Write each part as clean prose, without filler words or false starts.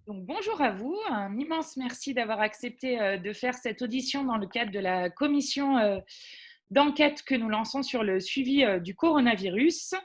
Donc, bonjour à vous, un immense merci d'avoir accepté de faire cette audition dans le cadre de la commission d'enquête que nous lançons sur le suivi du coronavirus.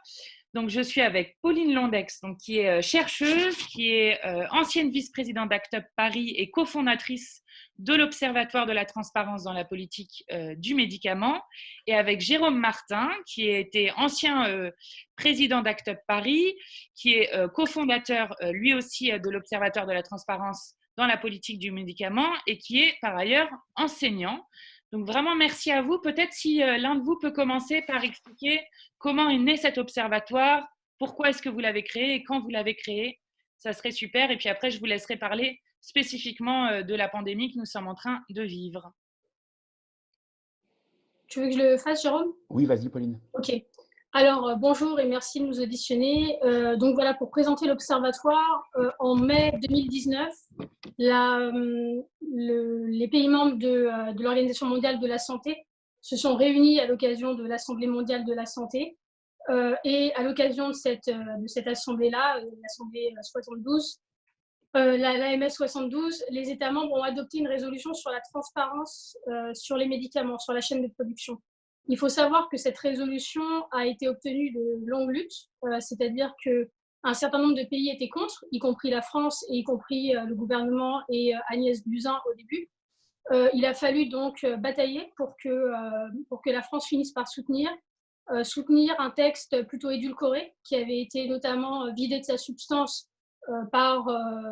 Donc, je suis avec Pauline Londex, donc, qui est chercheuse, qui est ancienne vice-présidente d'Act Up Paris et cofondatrice de l'Observatoire de la transparence dans la politique du médicament, et avec Jérôme Martin, qui était ancien président d'Act Up Paris, qui est cofondateur lui aussi de l'Observatoire de la transparence dans la politique du médicament et qui est par ailleurs enseignant. Donc vraiment merci à vous. Peut-être si l'un de vous peut commencer par expliquer comment est né cet observatoire, pourquoi est-ce que vous l'avez créé et quand vous l'avez créé, ça serait super. Et puis après, je vous laisserai parler spécifiquement de la pandémie que nous sommes en train de vivre. Tu veux que je le fasse, Jérôme? Oui, vas-y, Pauline. Ok. Alors, bonjour et merci de nous auditionner. Donc voilà, pour présenter l'Observatoire, en mai 2019, les pays membres de l'Organisation mondiale de la santé se sont réunis à l'occasion de l'Assemblée mondiale de la santé. Et à l'occasion de cette assemblée-là, l'Assemblée 72, l'AMS 72, les États membres ont adopté une résolution sur la transparence sur les médicaments, sur la chaîne de production. Il faut savoir que cette résolution a été obtenue de longues luttes, c'est-à-dire qu'un certain nombre de pays étaient contre, y compris la France et y compris le gouvernement et Agnès Buzyn au début. Il a fallu donc batailler pour que la France finisse par soutenir un texte plutôt édulcoré qui avait été notamment vidé de sa substance par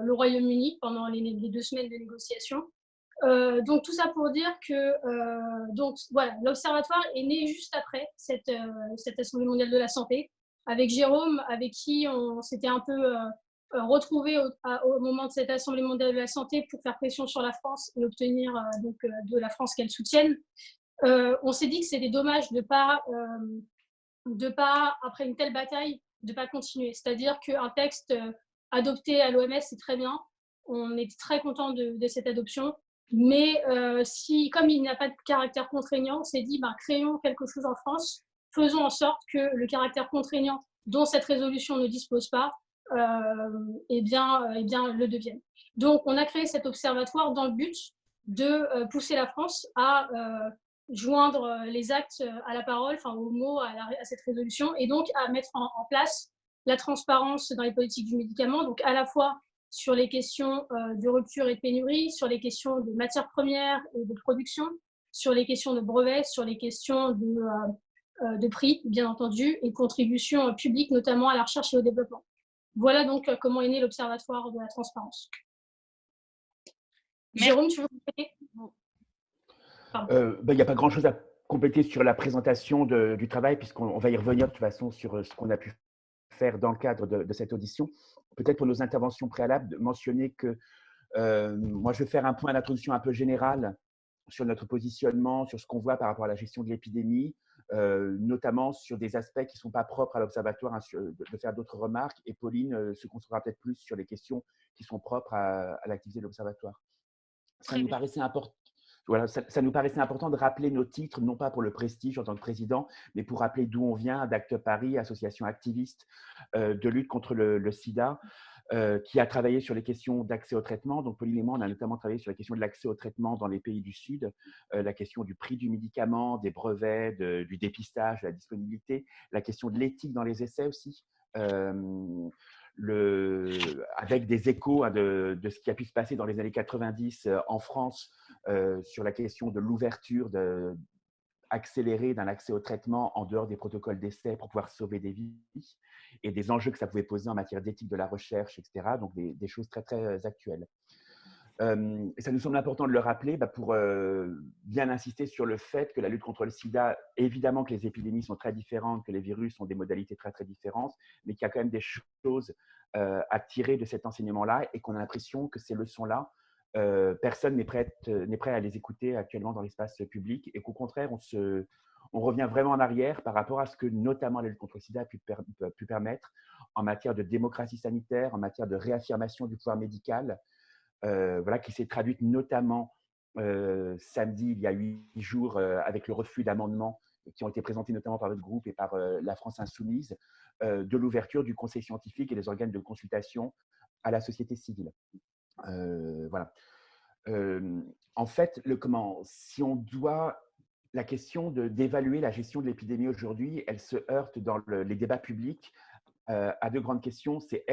le Royaume-Uni pendant les 2 semaines de négociation. Donc tout ça pour dire que donc voilà, l'Observatoire est né juste après cette Assemblée mondiale de la santé, avec Jérôme, avec qui on s'était un peu retrouvé au moment de cette Assemblée mondiale de la santé pour faire pression sur la France et obtenir de la France qu'elle soutienne. On s'est dit que c'était dommage de pas, après une telle bataille, de pas continuer. C'est-à-dire qu'un texte adopté à l'OMS, c'est très bien. On est très content de cette adoption. Mais comme il n'a pas de caractère contraignant, on s'est dit, créons quelque chose en France, faisons en sorte que le caractère contraignant dont cette résolution ne dispose pas, le devienne. Donc, on a créé cet observatoire dans le but de pousser la France à joindre les actes à la parole, enfin aux mots, à cette résolution, et donc à mettre en place la transparence dans les politiques du médicament, donc à la fois sur les questions de rupture et de pénurie, sur les questions de matières premières et de production, sur les questions de brevets, sur les questions de prix, bien entendu, et de contributions publiques, notamment à la recherche et au développement. Voilà donc comment est né l'Observatoire de la transparence. Merci. Jérôme, tu veux compléter? Il n'y a pas grand-chose à compléter sur la présentation du travail, puisqu'on va y revenir de toute façon sur ce qu'on a pu faire dans le cadre de cette audition. Peut-être pour nos interventions préalables, de mentionner que moi, je vais faire un point d'introduction un peu général sur notre positionnement, sur ce qu'on voit par rapport à la gestion de l'épidémie, notamment sur des aspects qui ne sont pas propres à l'Observatoire, hein, de faire d'autres remarques. Et Pauline se concentrera peut-être plus sur les questions qui sont propres à l'activité de l'Observatoire. Ça nous paraissait important. Voilà, ça nous paraissait important de rappeler nos titres, non pas pour le prestige en tant que président, mais pour rappeler d'où on vient, d'Act Paris, association activiste de lutte contre le sida, qui a travaillé sur les questions d'accès au traitement. Donc, Pauline et moi, on a notamment travaillé sur la question de l'accès au traitement dans les pays du Sud, la question du prix du médicament, des brevets, du dépistage, de la disponibilité, la question de l'éthique dans les essais aussi. Avec des échos hein, de ce qui a pu se passer dans les années 90 en France sur la question de l'ouverture accélérée d'un accès au traitement en dehors des protocoles d'essai pour pouvoir sauver des vies et des enjeux que ça pouvait poser en matière d'éthique de la recherche, etc. Donc des choses très, très actuelles. Et ça nous semble important de le rappeler pour bien insister sur le fait que la lutte contre le sida, évidemment que les épidémies sont très différentes, que les virus ont des modalités très, très différentes, mais qu'il y a quand même des choses à tirer de cet enseignement-là et qu'on a l'impression que ces leçons-là, personne n'est prêt à les écouter actuellement dans l'espace public et qu'au contraire, on revient vraiment en arrière par rapport à ce que notamment la lutte contre le sida a pu permettre en matière de démocratie sanitaire, en matière de réaffirmation du pouvoir médical, qui s'est traduite notamment samedi, il y a 8 jours, avec le refus d'amendements qui ont été présentés notamment par votre groupe et par la France Insoumise, de l'ouverture du conseil scientifique et des organes de consultation à la société civile. Voilà. En fait, si on doit la question d'évaluer la gestion de l'épidémie aujourd'hui, elle se heurte dans les débats publics à deux grandes questions. C'est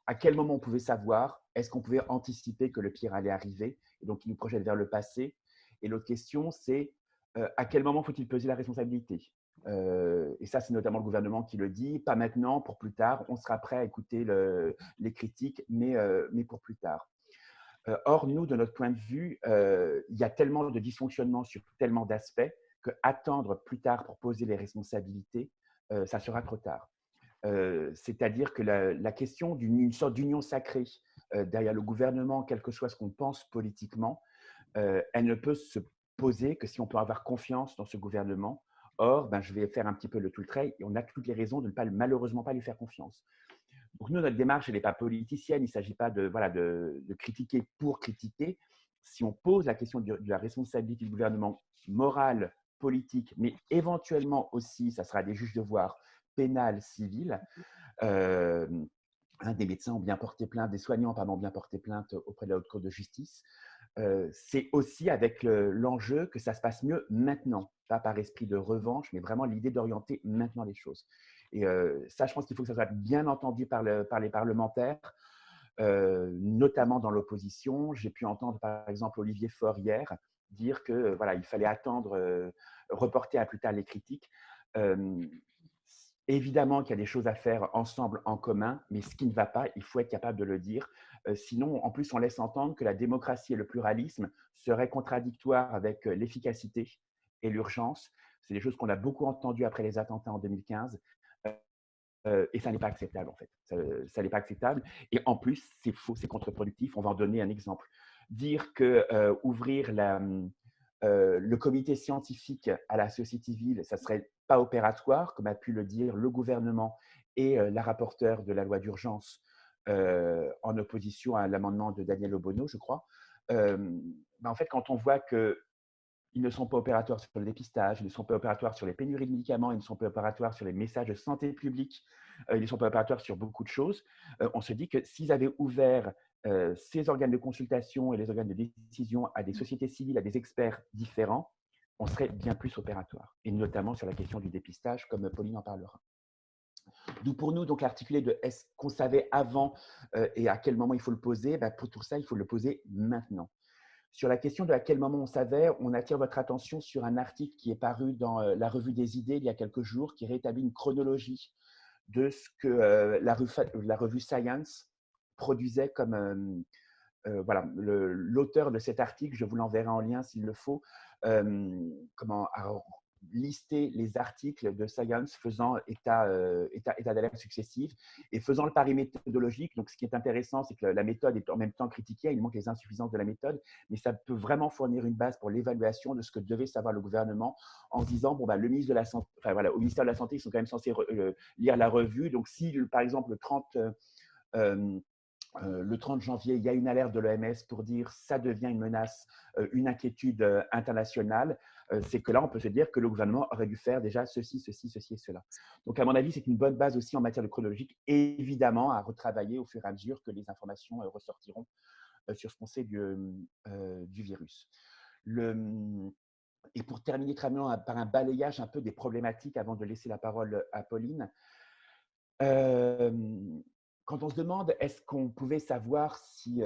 à quel moment on pouvait savoir, est-ce qu'on pouvait anticiper que le pire allait arriver, et donc il nous projette vers le passé. Et l'autre question, c'est à quel moment faut-il peser la responsabilité. Et ça, c'est notamment le gouvernement qui le dit, pas maintenant, pour plus tard, on sera prêt à écouter les critiques, mais pour plus tard. Or, nous, de notre point de vue, il y a tellement de dysfonctionnements sur tellement d'aspects qu'attendre plus tard pour poser les responsabilités, ça sera trop tard. C'est-à-dire que la question d'une sorte d'union sacrée derrière le gouvernement, quel que soit ce qu'on pense politiquement, elle ne peut se poser que si on peut avoir confiance dans ce gouvernement. Or, je vais faire un petit peu tout le trait, et on a toutes les raisons de ne pas, malheureusement pas lui faire confiance. Donc nous, notre démarche, elle n'est pas politicienne, il ne s'agit pas de critiquer pour critiquer. Si on pose la question de la responsabilité du gouvernement morale, politique, mais éventuellement aussi, ça sera des juges de voir pénal, civil, des médecins ont bien porté plainte, des soignants ont bien porté plainte auprès de la Haute Cour de justice. C'est aussi avec l'enjeu que ça se passe mieux maintenant, pas par esprit de revanche, mais vraiment l'idée d'orienter maintenant les choses. Et ça, je pense qu'il faut que ça soit bien entendu par les parlementaires, notamment dans l'opposition. J'ai pu entendre, par exemple, Olivier Faure hier dire que voilà, il fallait attendre, reporter à plus tard les critiques. Évidemment qu'il y a des choses à faire ensemble, en commun, mais ce qui ne va pas, il faut être capable de le dire. Sinon, en plus, on laisse entendre que la démocratie et le pluralisme seraient contradictoires avec l'efficacité et l'urgence. C'est des choses qu'on a beaucoup entendues après les attentats en 2015. Et ça n'est pas acceptable, en fait. Ça n'est pas acceptable. Et en plus, c'est faux, c'est contre-productif. On va en donner un exemple. Dire que ouvrir le comité scientifique à la société civile, ça ne serait pas opératoire, comme a pu le dire le gouvernement et la rapporteure de la loi d'urgence en opposition à l'amendement de Daniel Obono, je crois. En fait, quand on voit que ils ne sont pas opératoires sur le dépistage, ils ne sont pas opératoires sur les pénuries de médicaments, ils ne sont pas opératoires sur les messages de santé publique, ils ne sont pas opératoires sur beaucoup de choses. On se dit que s'ils avaient ouvert ces organes de consultation et les organes de décision à des sociétés civiles, à des experts différents, on serait bien plus opératoire, et notamment sur la question du dépistage, comme Pauline en parlera. D'où pour nous, donc, l'articulé de est-ce qu'on savait avant et à quel moment il faut le poser, pour tout ça, il faut le poser maintenant. Sur la question de à quel moment on savait, on attire votre attention sur un article qui est paru dans la Revue des idées il y a quelques jours, qui rétablit une chronologie de ce que la revue Science produisait comme… voilà, l'auteur de cet article, je vous l'enverrai en lien s'il le faut, a listé les articles de Science faisant état d'alerte successive et faisant le pari méthodologique. Donc, ce qui est intéressant, c'est que la méthode est en même temps critiquée, il manque les insuffisances de la méthode, mais ça peut vraiment fournir une base pour l'évaluation de ce que devait savoir le gouvernement en se disant, bon, le ministre de la Santé, enfin, voilà, au ministère de la Santé, ils sont quand même censés lire la revue. Donc, si, par exemple, le 30 janvier, il y a une alerte de l'OMS pour dire ça devient une menace, une inquiétude internationale, c'est que là, on peut se dire que le gouvernement aurait dû faire déjà ceci, ceci, ceci et cela. Donc, à mon avis, c'est une bonne base aussi en matière de chronologique, évidemment, à retravailler au fur et à mesure que les informations ressortiront sur ce qu'on sait du virus. Et pour terminer très bien par un balayage un peu des problématiques avant de laisser la parole à Pauline, quand on se demande est-ce qu'on pouvait savoir si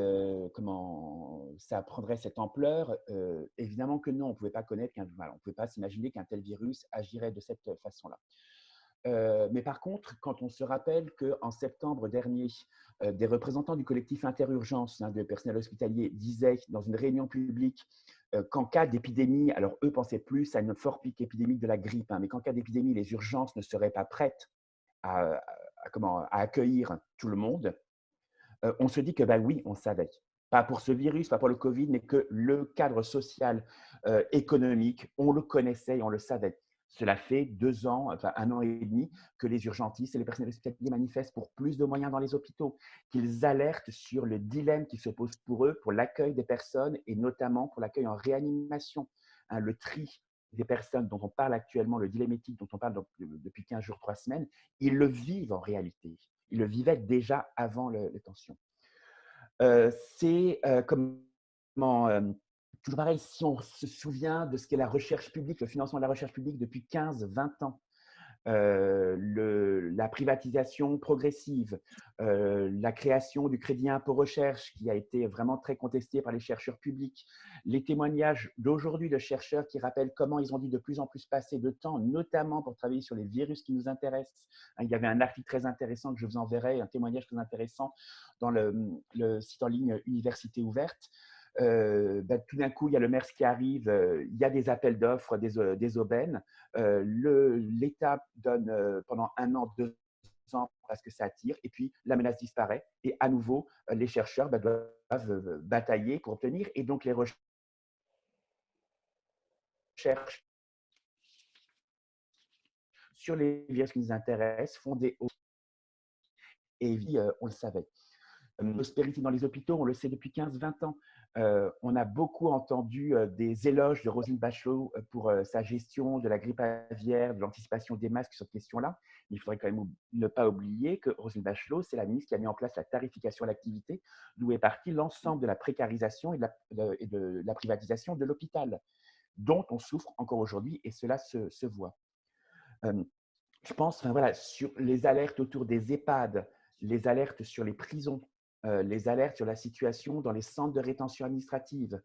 comment ça prendrait cette ampleur, évidemment que non, on ne pouvait pas connaître on ne pouvait pas s'imaginer qu'un tel virus agirait de cette façon-là. Mais par contre, quand on se rappelle qu'en septembre dernier, des représentants du collectif Interurgence de personnel hospitalier disaient dans une réunion publique qu'en cas d'épidémie, alors eux pensaient plus à une forte pique épidémique de la grippe, mais qu'en cas d'épidémie, les urgences ne seraient pas prêtes à accueillir tout le monde, on se dit que oui, on savait. Pas pour ce virus, pas pour le Covid, mais que le cadre social, économique, on le connaissait et on le savait. Cela fait 2 ans, enfin 1 an et demi, que les urgentistes et les personnels hospitaliers manifestent pour plus de moyens dans les hôpitaux, qu'ils alertent sur le dilemme qui se pose pour eux, pour l'accueil des personnes et notamment pour l'accueil en réanimation. Le tri des personnes dont on parle actuellement, le dilemme éthique dont on parle depuis 15 jours, 3 semaines, ils le vivent en réalité. Ils le vivaient déjà avant les tensions. C'est toujours pareil, si on se souvient de ce qu'est la recherche publique, le financement de la recherche publique depuis 15-20 ans, la privatisation progressive, la création du crédit impôt recherche qui a été vraiment très contesté par les chercheurs publics, les témoignages d'aujourd'hui de chercheurs qui rappellent comment ils ont dû de plus en plus passer de temps, notamment pour travailler sur les virus qui nous intéressent. Il y avait un article très intéressant que je vous enverrai, un témoignage très intéressant dans le site en ligne Université ouverte. Tout d'un coup, il y a le MERS qui arrive, il y a des appels d'offres, des aubaines. L'État donne pendant 1 an, 2 ans parce que ça attire, et puis la menace disparaît, et à nouveau, les chercheurs doivent batailler pour obtenir, et donc les recherches sur les virus qui nous intéressent font des hauts, et on le savait. L'austérité dans les hôpitaux, on le sait depuis 15-20 ans. On a beaucoup entendu des éloges de Roselyne Bachelot pour sa gestion de la grippe aviaire, de l'anticipation des masques sur cette question-là. Mais il faudrait quand même ne pas oublier que Roselyne Bachelot, c'est la ministre qui a mis en place la tarification à l'activité, d'où est parti l'ensemble de la précarisation et de la privatisation de l'hôpital, dont on souffre encore aujourd'hui, et cela se voit. Je pense, voilà, sur les alertes autour des EHPAD, les alertes sur les prisons, les alertes sur la situation dans les centres de rétention administrative,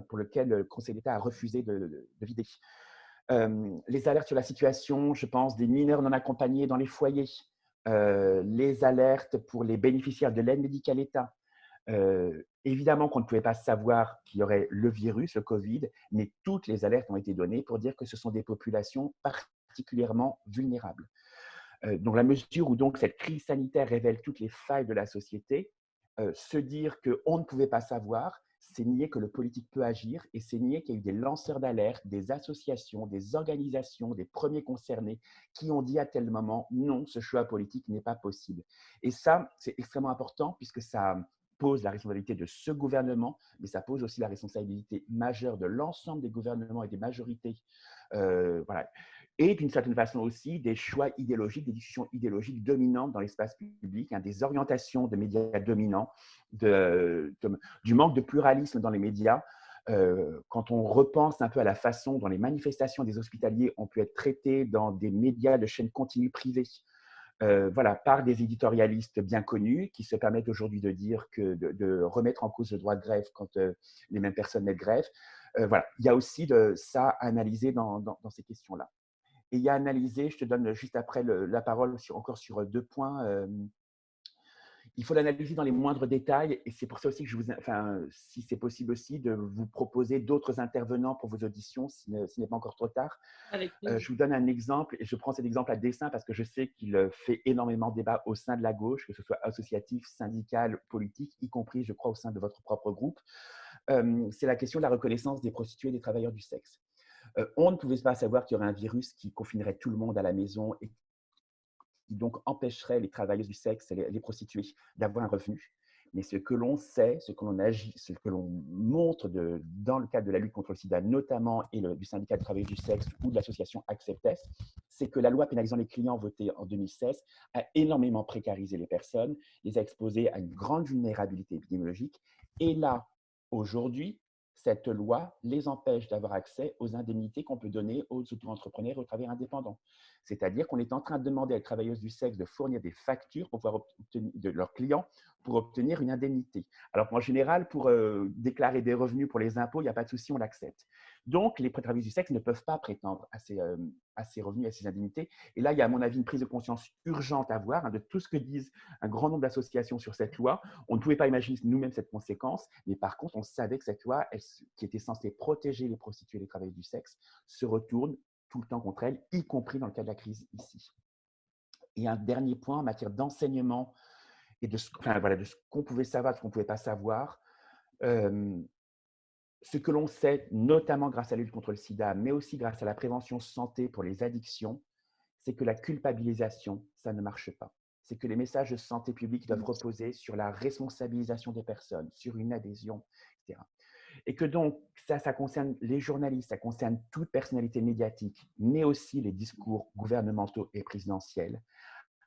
pour lesquels le Conseil d'État a refusé de vider. Les alertes sur la situation, je pense, des mineurs non accompagnés dans les foyers, les alertes pour les bénéficiaires de l'aide médicale État. Évidemment qu'on ne pouvait pas savoir qu'il y aurait le virus, le Covid, mais toutes les alertes ont été données pour dire que ce sont des populations particulièrement vulnérables. Dans la mesure où donc cette crise sanitaire révèle toutes les failles de la société, se dire qu'on ne pouvait pas savoir, c'est nier que le politique peut agir, et c'est nier qu'il y a eu des lanceurs d'alerte, des associations, des organisations, des premiers concernés qui ont dit à tel moment non, ce choix politique n'est pas possible. Et ça, c'est extrêmement important puisque ça pose la responsabilité de ce gouvernement, mais ça pose aussi la responsabilité majeure de l'ensemble des gouvernements et des majorités. Voilà. Et d'une certaine façon aussi des choix idéologiques, des discussions idéologiques dominantes dans l'espace public, des orientations de médias dominants, du manque de pluralisme dans les médias. Quand on repense un peu à la façon dont les manifestations des hospitaliers ont pu être traitées dans des médias de chaînes continues privées, voilà, par des éditorialistes bien connus qui se permettent aujourd'hui de dire de remettre en cause le droit de grève quand les mêmes personnes mettent grève. Voilà, il y a aussi ça à analyser dans ces questions-là. Et il y a analysé, je te donne juste après la parole encore sur 2 points. Il faut l'analyser dans les moindres détails, et c'est pour ça aussi que si c'est possible aussi, de vous proposer d'autres intervenants pour vos auditions, si ce n'est pas encore trop tard. Je vous donne un exemple, et je prends cet exemple à dessein parce que je sais qu'il fait énormément débat au sein de la gauche, que ce soit associatif, syndical, politique, y compris, je crois, au sein de votre propre groupe. C'est la question de la reconnaissance des prostituées et des travailleurs du sexe. On ne pouvait pas savoir qu'il y aurait un virus qui confinerait tout le monde à la maison et qui donc empêcherait les travailleuses du sexe et les prostituées d'avoir un revenu. Mais ce que l'on sait, ce que l'on agit, ce que l'on montre dans le cadre de la lutte contre le sida, notamment et du syndicat de travailleurs du sexe ou de l'association Acceptes, c'est que la loi pénalisant les clients votée en 2016 a énormément précarisé les personnes, les a exposées à une grande vulnérabilité épidémiologique. Et là, aujourd'hui, cette loi les empêche d'avoir accès aux indemnités qu'on peut donner aux auto-entrepreneurs et aux travailleurs indépendants. C'est-à-dire qu'on est en train de demander à les travailleuses du sexe de fournir des factures pour pouvoir obtenir de leurs clients pour obtenir une indemnité. Alors qu'en général, pour déclarer des revenus pour les impôts, il n'y a pas de souci, on l'accepte. Donc, les travailleuses du sexe ne peuvent pas prétendre à ces revenus, à ces indemnités. Et là, il y a à mon avis une prise de conscience urgente à avoir de tout ce que disent un grand nombre d'associations sur cette loi. On ne pouvait pas imaginer nous-mêmes cette conséquence, mais par contre, on savait que cette loi, qui était censée protéger les prostituées et les travailleuses du sexe, se retourne tout le temps contre elles, y compris dans le cas de la crise ici. Et un dernier point en matière d'enseignement et de ce qu'on pouvait savoir, de ce qu'on ne pouvait pas savoir. Ce que l'on sait, notamment grâce à la lutte contre le sida, mais aussi grâce à la prévention santé pour les addictions, c'est que la culpabilisation, ça ne marche pas. C'est que les messages de santé publique doivent reposer sur la responsabilisation des personnes, sur une adhésion, etc. Et que donc, ça concerne les journalistes, ça concerne toute personnalité médiatique, mais aussi les discours gouvernementaux et présidentiels,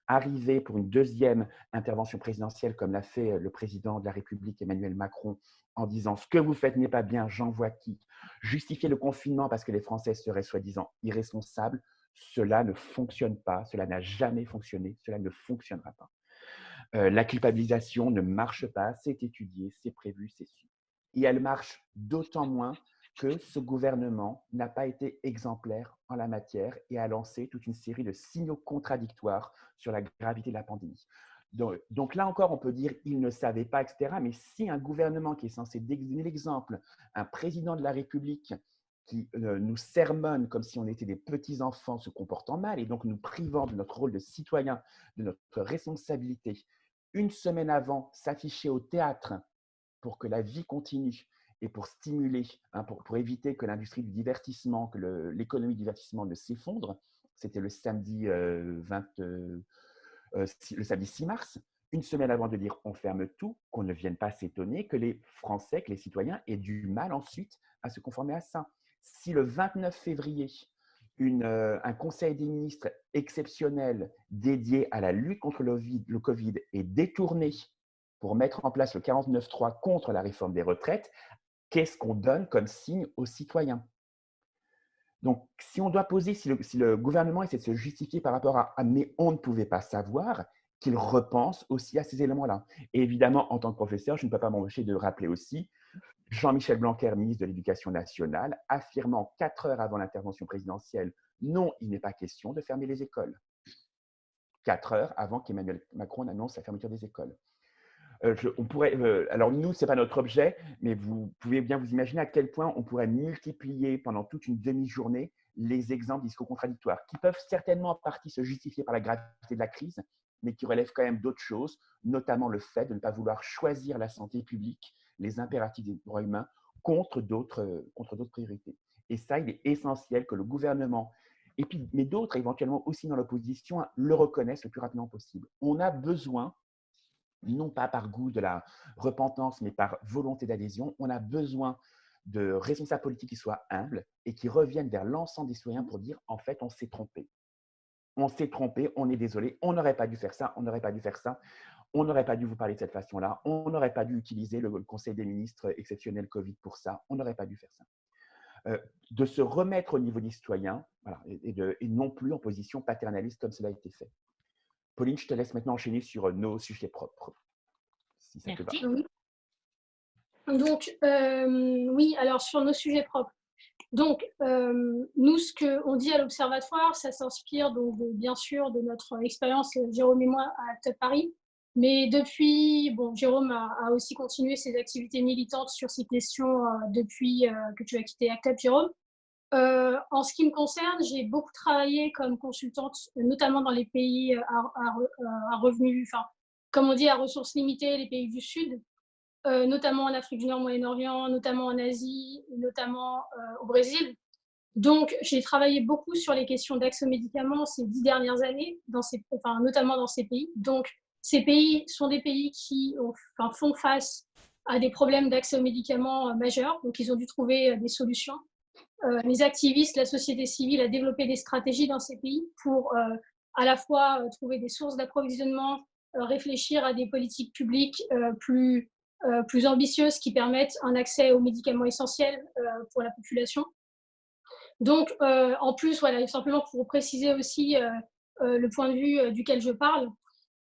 arriver pour une deuxième intervention présidentielle, comme l'a fait le président de la République, Emmanuel Macron, en disant « ce que vous faites n'est pas bien, j'envoie qui », justifier le confinement parce que les Français seraient soi-disant irresponsables, cela ne fonctionne pas, cela n'a jamais fonctionné, cela ne fonctionnera pas. La culpabilisation ne marche pas, c'est étudié, c'est prévu, c'est su. Et elle marche d'autant moins que ce gouvernement n'a pas été exemplaire en la matière et a lancé toute une série de signaux contradictoires sur la gravité de la pandémie. Donc là encore, on peut dire il ne savait pas, etc. Mais si un gouvernement qui est censé donner l'exemple, un président de la République qui nous sermonne comme si on était des petits-enfants se comportant mal et donc nous privant de notre rôle de citoyen, de notre responsabilité, une semaine avant, s'afficher au théâtre pour que la vie continue et pour stimuler, pour éviter que l'industrie du divertissement, que l'économie du divertissement ne s'effondre, c'était le samedi, le samedi 6 mars, une semaine avant de dire on ferme tout, qu'on ne vienne pas s'étonner que les Français, que les citoyens aient du mal ensuite à se conformer à ça. Si le 29 février, un conseil des ministres exceptionnel dédié à la lutte contre le Covid est détourné pour mettre en place le 49.3 contre la réforme des retraites, qu'est-ce qu'on donne comme signe aux citoyens? Donc, si on doit poser, si le gouvernement essaie de se justifier par rapport à « mais on ne pouvait pas savoir », qu'il repense aussi à ces éléments-là. Et évidemment, en tant que professeur, je ne peux pas m'empêcher de rappeler aussi Jean-Michel Blanquer, ministre de l'Éducation nationale, affirmant 4 heures avant l'intervention présidentielle « non, il n'est pas question de fermer les écoles ». 4 heures avant qu'Emmanuel Macron annonce la fermeture des écoles. Alors nous, ce n'est pas notre objet, mais vous pouvez bien vous imaginer à quel point on pourrait multiplier pendant toute une demi-journée les exemples de discours contradictoires, qui peuvent certainement en partie se justifier par la gravité de la crise, mais qui relèvent quand même d'autres choses, notamment le fait de ne pas vouloir choisir la santé publique, les impératifs des droits humains, contre d'autres priorités. Et ça, il est essentiel que le gouvernement, et puis, mais d'autres éventuellement aussi dans l'opposition, le reconnaissent le plus rapidement possible. On a besoin, non pas par goût de la repentance, mais par volonté d'adhésion, on a besoin de responsables politiques qui soient humbles et qui reviennent vers l'ensemble des citoyens pour dire « en fait, on s'est trompé. On s'est trompé, on est désolé, on n'aurait pas dû faire ça, on n'aurait pas dû faire ça, on n'aurait pas dû vous parler de cette façon-là, on n'aurait pas dû utiliser le Conseil des ministres exceptionnel Covid pour ça, on n'aurait pas dû faire ça. » De se remettre au niveau des citoyens, voilà, et non plus en position paternaliste comme cela a été fait. Pauline, je te laisse maintenant enchaîner sur nos sujets propres, si ça te va. Oui. Donc, oui, alors sur nos sujets propres. Donc, nous, ce qu'on dit à l'Observatoire, ça s'inspire donc bien sûr de notre expérience, Jérôme et moi, à Act Up Paris. Mais depuis, bon, Jérôme a aussi continué ses activités militantes sur ces questions depuis que tu as quitté Act Up, Jérôme. En ce qui me concerne, j'ai beaucoup travaillé comme consultante, notamment dans les pays à revenus, enfin, comme on dit, à ressources limitées, les pays du Sud, notamment en Afrique du Nord, Moyen-Orient, notamment en Asie, notamment au Brésil. Donc, j'ai travaillé beaucoup sur les questions d'accès aux médicaments ces 10 dernières années, notamment dans ces pays. Donc, ces pays sont des pays qui font face à des problèmes d'accès aux médicaments majeurs. Donc, ils ont dû trouver des solutions. Les activistes, la société civile a développé des stratégies dans ces pays pour à la fois trouver des sources d'approvisionnement, réfléchir à des politiques publiques plus ambitieuses qui permettent un accès aux médicaments essentiels pour la population. Donc, en plus, voilà, simplement pour préciser aussi le point de vue duquel je parle,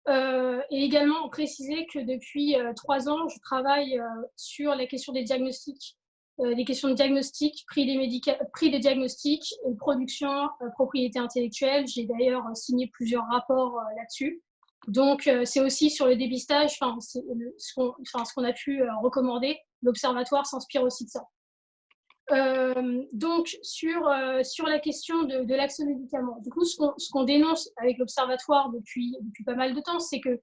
et également préciser que depuis 3 ans, je travaille sur la question des diagnostics, des questions de diagnostic, prix des diagnostics, production, propriété intellectuelle. J'ai d'ailleurs signé plusieurs rapports là-dessus. Donc, c'est aussi sur le dépistage, ce qu'on a pu recommander. L'Observatoire s'inspire aussi de ça. Donc, sur la question de l'accès aux médicaments, du coup, ce qu'on dénonce avec l'Observatoire depuis pas mal de temps, c'est qu'il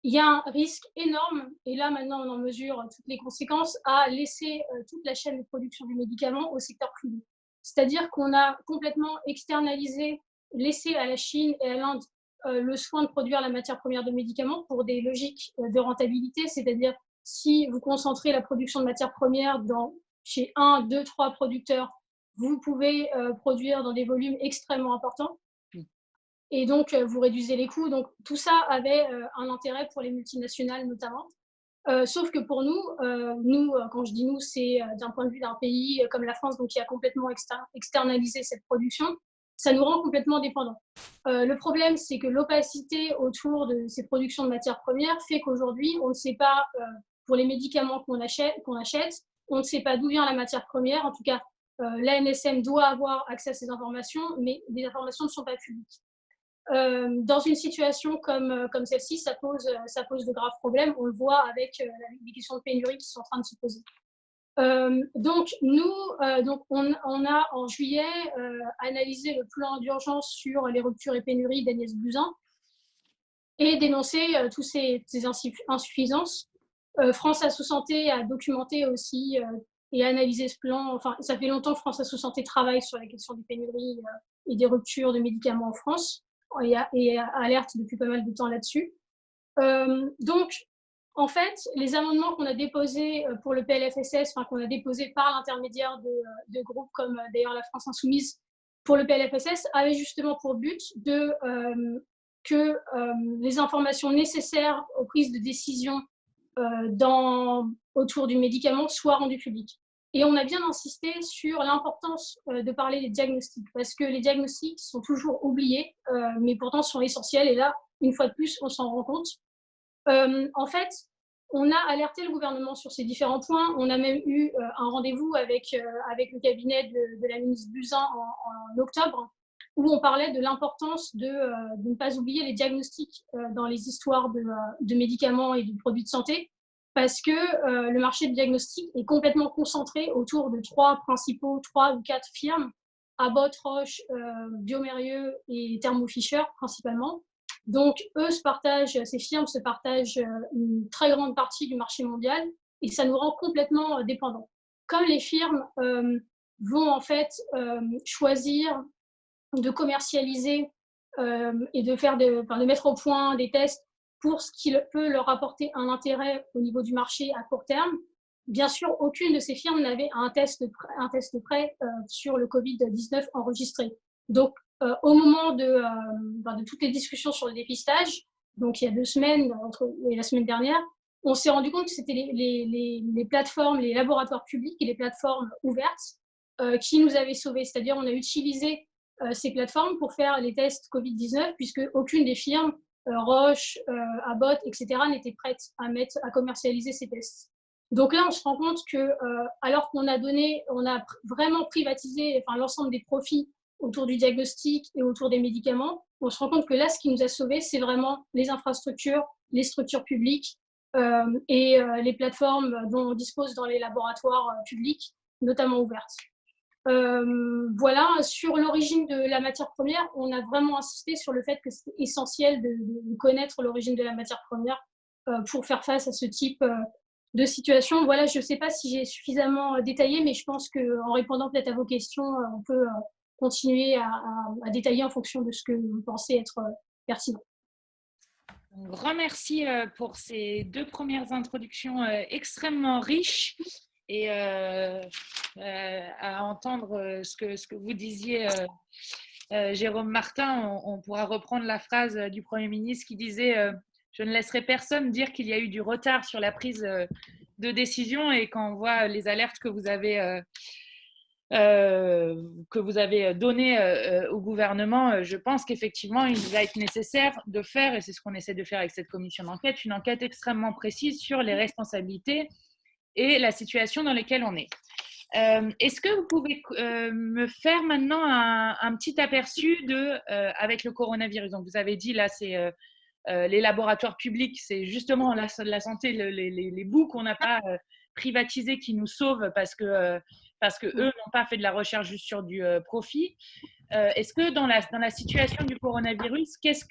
y a un risque énorme, et là maintenant on en mesure toutes les conséquences, à laisser toute la chaîne de production du médicament au secteur privé. C'est-à-dire qu'on a complètement externalisé, laissé à la Chine et à l'Inde le soin de produire la matière première de médicaments pour des logiques de rentabilité, c'est-à-dire si vous concentrez la production de matière première chez 1, 2, 3 producteurs, vous pouvez produire dans des volumes extrêmement importants. et donc vous réduisez les coûts. Donc tout ça avait un intérêt pour les multinationales notamment. Sauf que pour nous, quand je dis nous, c'est d'un point de vue d'un pays comme la France, donc qui a complètement externalisé cette production, ça nous rend complètement dépendants. Le problème, c'est que l'opacité autour de ces productions de matières premières fait qu'aujourd'hui, on ne sait pas, pour les médicaments qu'on achète, on ne sait pas d'où vient la matière première. En tout cas, l'ANSM doit avoir accès à ces informations, mais les informations ne sont pas publiques. Dans une situation comme celle-ci, ça pose de graves problèmes. On le voit avec les questions de pénurie qui sont en train de se poser. Donc, on a en juillet analysé le plan d'urgence sur les ruptures et pénuries d'Agnès Buzyn et dénoncé toutes ces insuffisances. France Asso Santé a documenté aussi et analysé ce plan. Enfin, ça fait longtemps que France Asso Santé travaille sur la question des pénuries et des ruptures de médicaments en France et alerte depuis pas mal de temps là-dessus. Donc, en fait, les amendements qu'on a déposés pour le PLFSS, enfin qu'on a déposés par l'intermédiaire de groupes comme d'ailleurs la France Insoumise pour le PLFSS, avaient justement pour but que les informations nécessaires aux prises de décision autour du médicament soient rendues publiques. Et on a bien insisté sur l'importance de parler des diagnostics, parce que les diagnostics sont toujours oubliés, mais pourtant sont essentiels. Et là, une fois de plus, on s'en rend compte. En fait, on a alerté le gouvernement sur ces différents points. On a même eu un rendez-vous avec le cabinet de la ministre Buzyn en octobre, où on parlait de l'importance de ne pas oublier les diagnostics dans les histoires de médicaments et de produits de santé, parce que le marché de diagnostic est complètement concentré autour de trois ou quatre firmes, Abbott, Roche, Biomérieux et Thermo Fisher principalement. Donc, ces firmes se partagent une très grande partie du marché mondial et ça nous rend complètement dépendants. Comme les firmes vont en fait choisir de commercialiser et de mettre au point des tests pour ce qui peut leur apporter un intérêt au niveau du marché à court terme, bien sûr, aucune de ces firmes n'avait un test prêt sur le Covid-19 enregistré. Donc, au moment de toutes les discussions sur le dépistage, donc il y a 2 semaines, et la semaine dernière, on s'est rendu compte que c'était les plateformes, les laboratoires publics et les plateformes ouvertes qui nous avaient sauvés. C'est-à-dire, on a utilisé ces plateformes pour faire les tests Covid-19, puisque aucune des firmes, Roche, Abbott, etc., n'était prête à commercialiser ces tests. Donc là, on se rend compte que, alors qu'on a vraiment privatisé l'ensemble des profits autour du diagnostic et autour des médicaments, on se rend compte que là, ce qui nous a sauvés, c'est vraiment les infrastructures, les structures publiques et les plateformes dont on dispose dans les laboratoires publics, notamment ouvertes. Voilà, sur l'origine de la matière première, on a vraiment insisté sur le fait que c'est essentiel de connaître l'origine de la matière première pour faire face à ce type de situation. Voilà, je ne sais pas si j'ai suffisamment détaillé, mais je pense qu'en répondant peut-être à vos questions, on peut continuer à détailler en fonction de ce que vous pensez être pertinent. Un grand merci pour ces 2 premières introductions extrêmement riches et à entendre ce que vous disiez, Jérôme Martin, on pourra reprendre la phrase du Premier ministre qui disait je ne laisserai personne dire qu'il y a eu du retard sur la prise de décision, et quand on voit les alertes que vous avez données au gouvernement, je pense qu'effectivement, il va être nécessaire de faire, et c'est ce qu'on essaie de faire avec cette commission d'enquête, une enquête extrêmement précise sur les responsabilités et la situation dans laquelle on est. Est-ce que vous pouvez me faire maintenant un petit aperçu avec le coronavirus? Donc, vous avez dit, là, c'est les laboratoires publics, c'est justement la santé, les bouts qu'on n'a pas privatisés qui nous sauvent parce que eux n'ont pas fait de la recherche juste sur du profit. Est-ce que dans la situation du coronavirus, qu'est-ce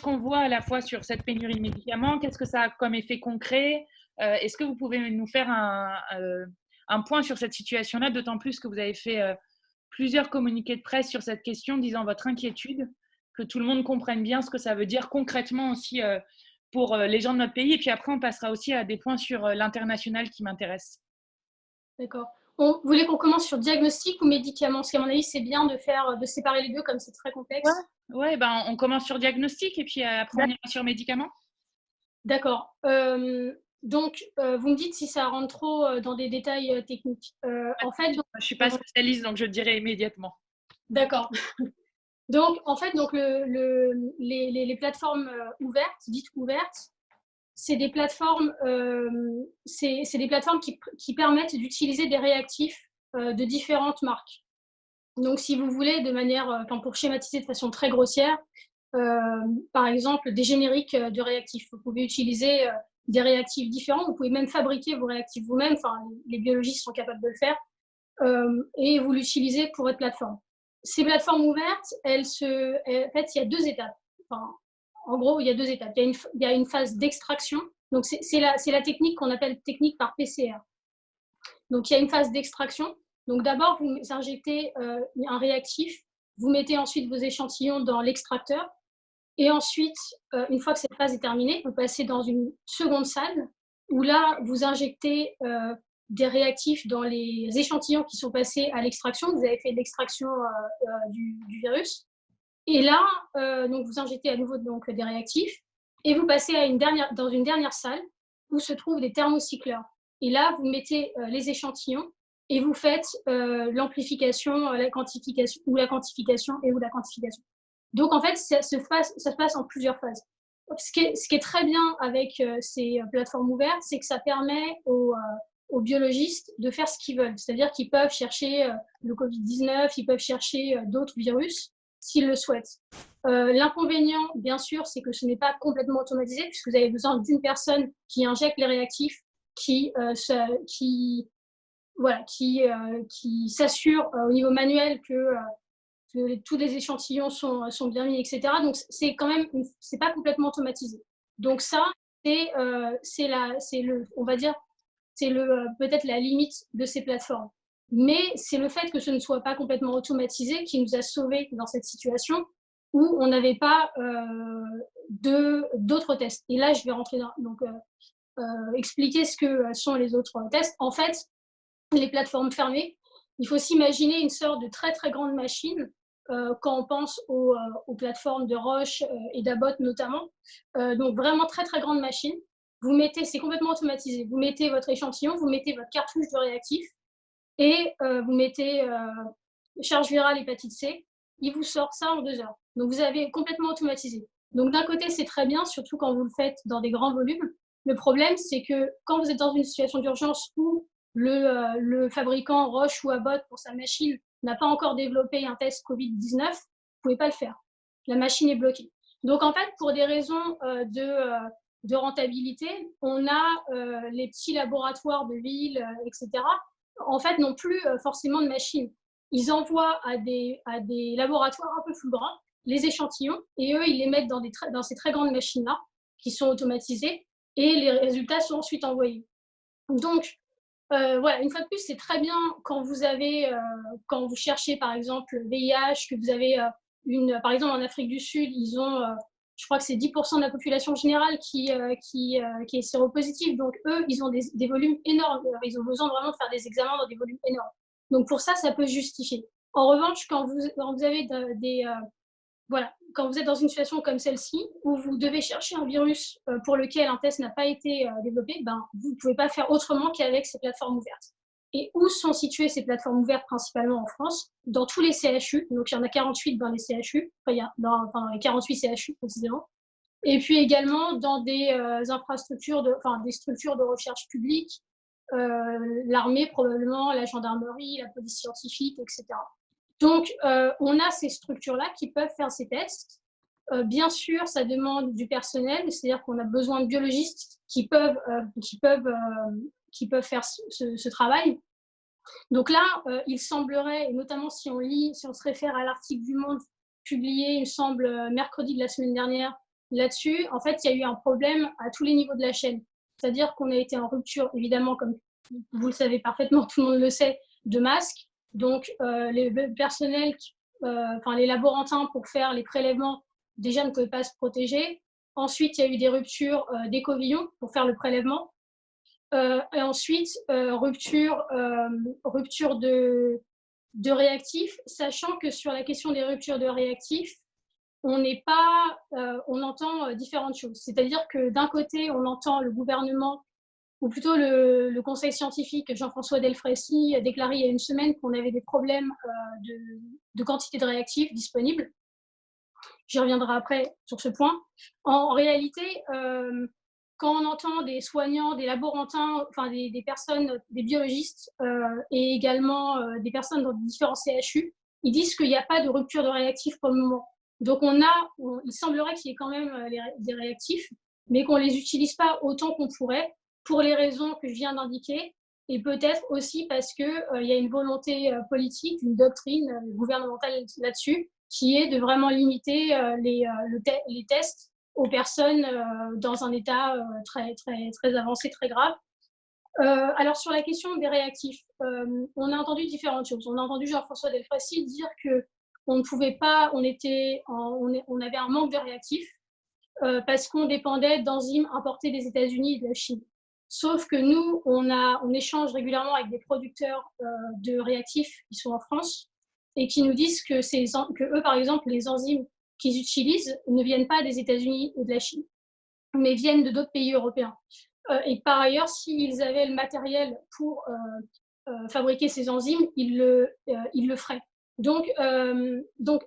qu'on voit à la fois sur cette pénurie de médicaments? Qu'est-ce que ça a comme effet concret? Est-ce que vous pouvez nous faire un point sur cette situation-là, d'autant plus que vous avez fait plusieurs communiqués de presse sur cette question, disant votre inquiétude, que tout le monde comprenne bien ce que ça veut dire concrètement aussi pour les gens de notre pays. Et puis après, on passera aussi à des points sur l'international qui m'intéressent. D'accord. Vous voulez qu'on commence sur diagnostic ou médicament? Parce qu'à mon avis, c'est bien de séparer les deux, comme c'est très complexe. Ouais, ben, on commence sur diagnostic et puis après, on ira sur médicament. D'accord. Donc, vous me dites si ça rentre trop dans des détails techniques. En fait, donc, je ne suis pas spécialiste, donc je dirai immédiatement. D'accord. Donc, en fait, donc les plateformes ouvertes, dites ouvertes, c'est des plateformes, c'est des plateformes qui permettent d'utiliser des réactifs de différentes marques. Donc, si vous voulez, de manière, pour schématiser de façon très grossière, par exemple, des génériques de réactifs. Vous pouvez utiliser des réactifs différents. Vous pouvez même fabriquer vos réactifs vous-même. Enfin, les biologistes sont capables de le faire. Et vous l'utilisez pour votre plateforme. Ces plateformes ouvertes, en fait, il y a deux étapes. Enfin, en gros, il y a deux étapes. Il y a une phase d'extraction. Donc, c'est la technique qu'on appelle technique par PCR. Donc, il y a une phase d'extraction. Donc, d'abord, vous injectez un réactif. Vous mettez ensuite vos échantillons dans l'extracteur. Et ensuite, une fois que cette phase est terminée, vous passez dans une seconde salle où là, vous injectez des réactifs dans les échantillons qui sont passés à l'extraction. Vous avez fait l'extraction du virus. Et là, donc vous injectez à nouveau donc, des réactifs et vous passez dans une dernière salle où se trouvent des thermocycleurs. Et là, vous mettez les échantillons et vous faites l'amplification, la quantification ou la quantification. Donc, en fait, ça se passe en plusieurs phases. Ce qui est très bien avec ces plateformes ouvertes, c'est que ça permet aux biologistes de faire ce qu'ils veulent. C'est-à-dire qu'ils peuvent chercher le Covid-19, ils peuvent chercher d'autres virus s'ils le souhaitent. L'inconvénient, bien sûr, c'est que ce n'est pas complètement automatisé puisque vous avez besoin d'une personne qui injecte les réactifs, qui s'assure au niveau manuel que tous les échantillons sont bien mis, etc. Donc, c'est quand même, c'est pas complètement automatisé. Donc, ça, on va dire, c'est peut-être la limite de ces plateformes. Mais c'est le fait que ce ne soit pas complètement automatisé qui nous a sauvés dans cette situation où on n'avait pas d'autres tests. Et là, je vais rentrer expliquer ce que sont les autres tests. En fait, les plateformes fermées, il faut s'imaginer une sorte de très très grande machine quand on pense aux plateformes de Roche et d'Abbott notamment. Donc vraiment très très grande machine. C'est complètement automatisé. Vous mettez votre échantillon, vous mettez votre cartouche de réactif et vous mettez charge virale hépatite C. Il vous sort ça en 2 heures. Donc vous avez complètement automatisé. Donc d'un côté, c'est très bien, surtout quand vous le faites dans des grands volumes. Le problème, c'est que quand vous êtes dans une situation d'urgence où le fabricant Roche ou Abbott pour sa machine n'a pas encore développé un test Covid-19, vous ne pouvez pas le faire. La machine est bloquée. Donc en fait, pour des raisons de rentabilité, on a les petits laboratoires de ville, etc. En fait, n'ont plus forcément de machines. Ils envoient à des laboratoires un peu plus grands les échantillons et eux, ils les mettent dans ces très grandes machines-là qui sont automatisées et les résultats sont ensuite envoyés. Donc, voilà, une fois de plus, c'est très bien quand vous cherchez par exemple le VIH, que vous avez par exemple en Afrique du Sud, ils ont, je crois que c'est 10% de la population générale qui est séropositive. Donc eux, ils ont des volumes énormes. Alors, ils ont besoin vraiment de faire des examens dans des volumes énormes. Donc pour ça, ça peut justifier. En revanche, quand vous avez quand vous êtes dans une situation comme celle-ci, où vous devez chercher un virus pour lequel un test n'a pas été développé, vous ne pouvez pas faire autrement qu'avec ces plateformes ouvertes. Et où sont situées ces plateformes ouvertes principalement en France? Dans tous les CHU, donc il y en a 48 dans les CHU, dans les 48 CHU précisément, et puis également dans des infrastructures, des structures de recherche publique, l'armée probablement, la gendarmerie, la police scientifique, etc. Donc, on a ces structures-là qui peuvent faire ces tests. Bien sûr, ça demande du personnel, c'est-à-dire qu'on a besoin de biologistes qui peuvent faire ce travail. Donc là, il semblerait, et notamment si on se réfère à l'article du Monde publié, il me semble, mercredi de la semaine dernière, là-dessus, en fait, il y a eu un problème à tous les niveaux de la chaîne. C'est-à-dire qu'on a été en rupture, évidemment, comme vous le savez parfaitement, tout le monde le sait, de masques. Donc, les personnels, les laborantins pour faire les prélèvements, déjà ne pouvaient pas se protéger. Ensuite, il y a eu des ruptures d'échevillons pour faire le prélèvement. Et ensuite, rupture de réactifs, sachant que sur la question des ruptures de réactifs, on entend différentes choses. C'est-à-dire que d'un côté, on entend le gouvernement, ou plutôt le conseil scientifique Jean-François Delfraissy a déclaré il y a une semaine qu'on avait des problèmes de quantité de réactifs disponibles. J'y reviendrai après sur ce point. En réalité, quand on entend des soignants, des laborantins, enfin des personnes, des biologistes et également des personnes dans différents CHU, ils disent qu'il n'y a pas de rupture de réactifs pour le moment. Donc il semblerait qu'il y ait quand même des réactifs, mais qu'on ne les utilise pas autant qu'on pourrait pour les raisons que je viens d'indiquer, et peut-être aussi parce qu'il y a une volonté politique, une doctrine gouvernementale là-dessus, qui est de vraiment limiter les tests aux personnes dans un état très, très, très avancé, très grave. Alors, sur la question des réactifs, on a entendu différentes choses. On a entendu Jean-François Delfraissy dire qu'on ne pouvait pas, on avait un manque de réactifs parce qu'on dépendait d'enzymes importées des États-Unis et de la Chine. Sauf que nous, on échange régulièrement avec des producteurs de réactifs qui sont en France et qui nous disent que eux, par exemple, les enzymes qu'ils utilisent ne viennent pas des États-Unis ou de la Chine, mais viennent de d'autres pays européens. Et par ailleurs, s'ils avaient le matériel pour fabriquer ces enzymes, ils le feraient. Donc,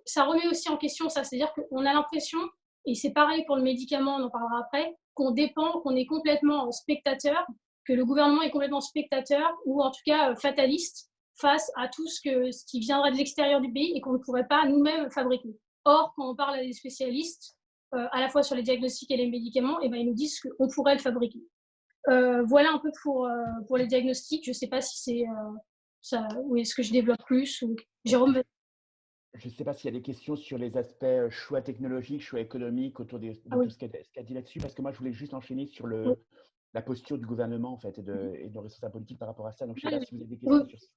ça remet aussi en question ça, c'est-à-dire qu'on a l'impression, et c'est pareil pour le médicament, on en parlera après, qu'on est complètement spectateur, que le gouvernement est complètement spectateur, ou en tout cas fataliste, face à tout ce qui viendrait de l'extérieur du pays et qu'on ne pourrait pas nous-mêmes fabriquer. Or, quand on parle à des spécialistes, à la fois sur les diagnostics et les médicaments, eh ben, ils nous disent qu'on pourrait le fabriquer. Voilà un peu pour les diagnostics. Je ne sais pas si c'est ça, ou est-ce que je développe plus ou... Jérôme. Je ne sais pas s'il y a des questions sur les aspects choix technologiques, choix économiques autour de tout ce qu'a dit là-dessus, parce que moi, je voulais juste enchaîner sur la posture du gouvernement en fait, et de nos responsables politiques par rapport à ça. Donc, je ne sais pas si vous avez des questions sur ça.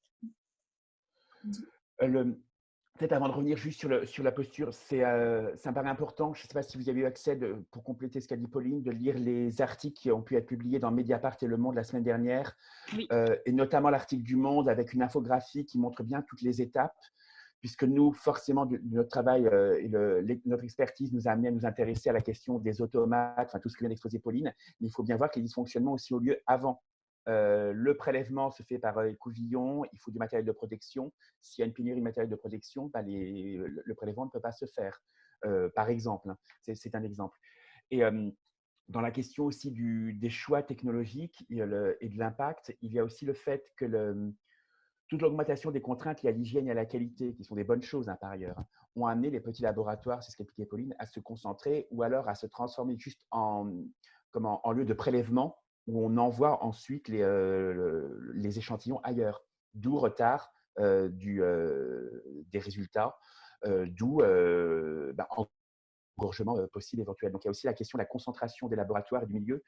Peut-être avant de revenir juste sur la posture, ça me paraît important, je ne sais pas si vous avez eu accès, pour compléter ce qu'a dit Pauline, de lire les articles qui ont pu être publiés dans Mediapart et Le Monde la semaine dernière, oui. Et notamment l'article du Monde avec une infographie qui montre bien toutes les étapes, puisque nous, forcément, notre travail et notre expertise nous a amené à nous intéresser à la question des automates, enfin tout ce que vient d'exposer Pauline, mais il faut bien voir que les dysfonctionnements aussi ont lieu avant. Le prélèvement se fait par écouvillon, il faut du matériel de protection. S'il y a une pénurie de matériel de protection, le prélèvement ne peut pas se faire, par exemple. Hein. C'est un exemple. Et dans la question aussi des choix technologiques et de l'impact, il y a aussi le fait que toute l'augmentation des contraintes liées à l'hygiène et à la qualité, qui sont des bonnes choses par ailleurs, ont amené les petits laboratoires, c'est ce qu'expliquait Pauline, à se concentrer ou alors à se transformer juste en lieu de prélèvement où on envoie ensuite les échantillons ailleurs. D'où retard des résultats, d'où engorgement possible éventuel. Donc, il y a aussi la question de la concentration des laboratoires et du milieu.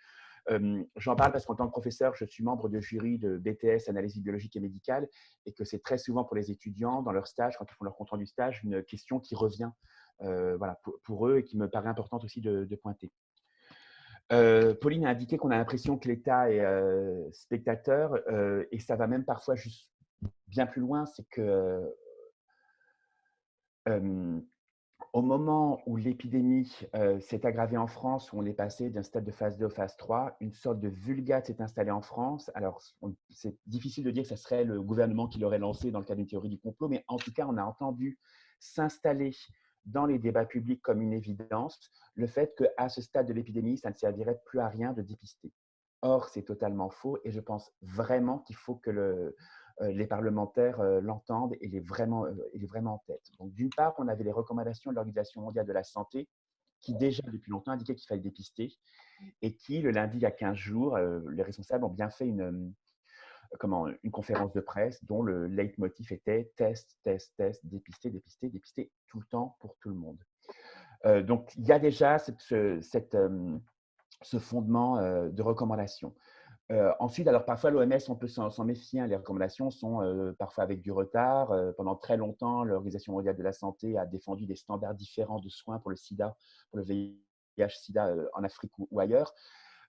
J'en parle parce qu'en tant que professeur, je suis membre de jury de BTS, analyse biologique et médicale, et que c'est très souvent pour les étudiants, dans leur stage, quand ils font leur compte rendu stage, une question qui revient voilà, pour eux et qui me paraît importante aussi de pointer. Pauline a indiqué qu'on a l'impression que l'État est spectateur, et ça va même parfois juste bien plus loin, c'est que au moment où l'épidémie s'est aggravée en France, où on est passé d'un stade de phase 2 à phase 3, une sorte de vulgate s'est installée en France. Alors, c'est difficile de dire que ce serait le gouvernement qui l'aurait lancé dans le cadre d'une théorie du complot, mais en tout cas, on a entendu s'installer dans les débats publics comme une évidence le fait qu'à ce stade de l'épidémie, ça ne servirait plus à rien de dépister. Or, c'est totalement faux et je pense vraiment qu'il faut que les parlementaires l'entendent et il est vraiment en tête. Donc, d'une part, on avait les recommandations de l'Organisation mondiale de la santé qui déjà depuis longtemps indiquaient qu'il fallait dépister et qui, le lundi il y a 15 jours, les responsables ont bien fait une conférence de presse dont le leitmotiv était test, test, test, dépister, dépister, dépister tout le temps pour tout le monde. Donc, il y a déjà ce fondement de recommandation. Ensuite, alors parfois l'OMS, on peut s'en méfier, hein, les recommandations sont parfois avec du retard. Pendant très longtemps, l'Organisation mondiale de la santé a défendu des standards différents de soins pour le sida, pour le VIH-Sida en Afrique ou ailleurs.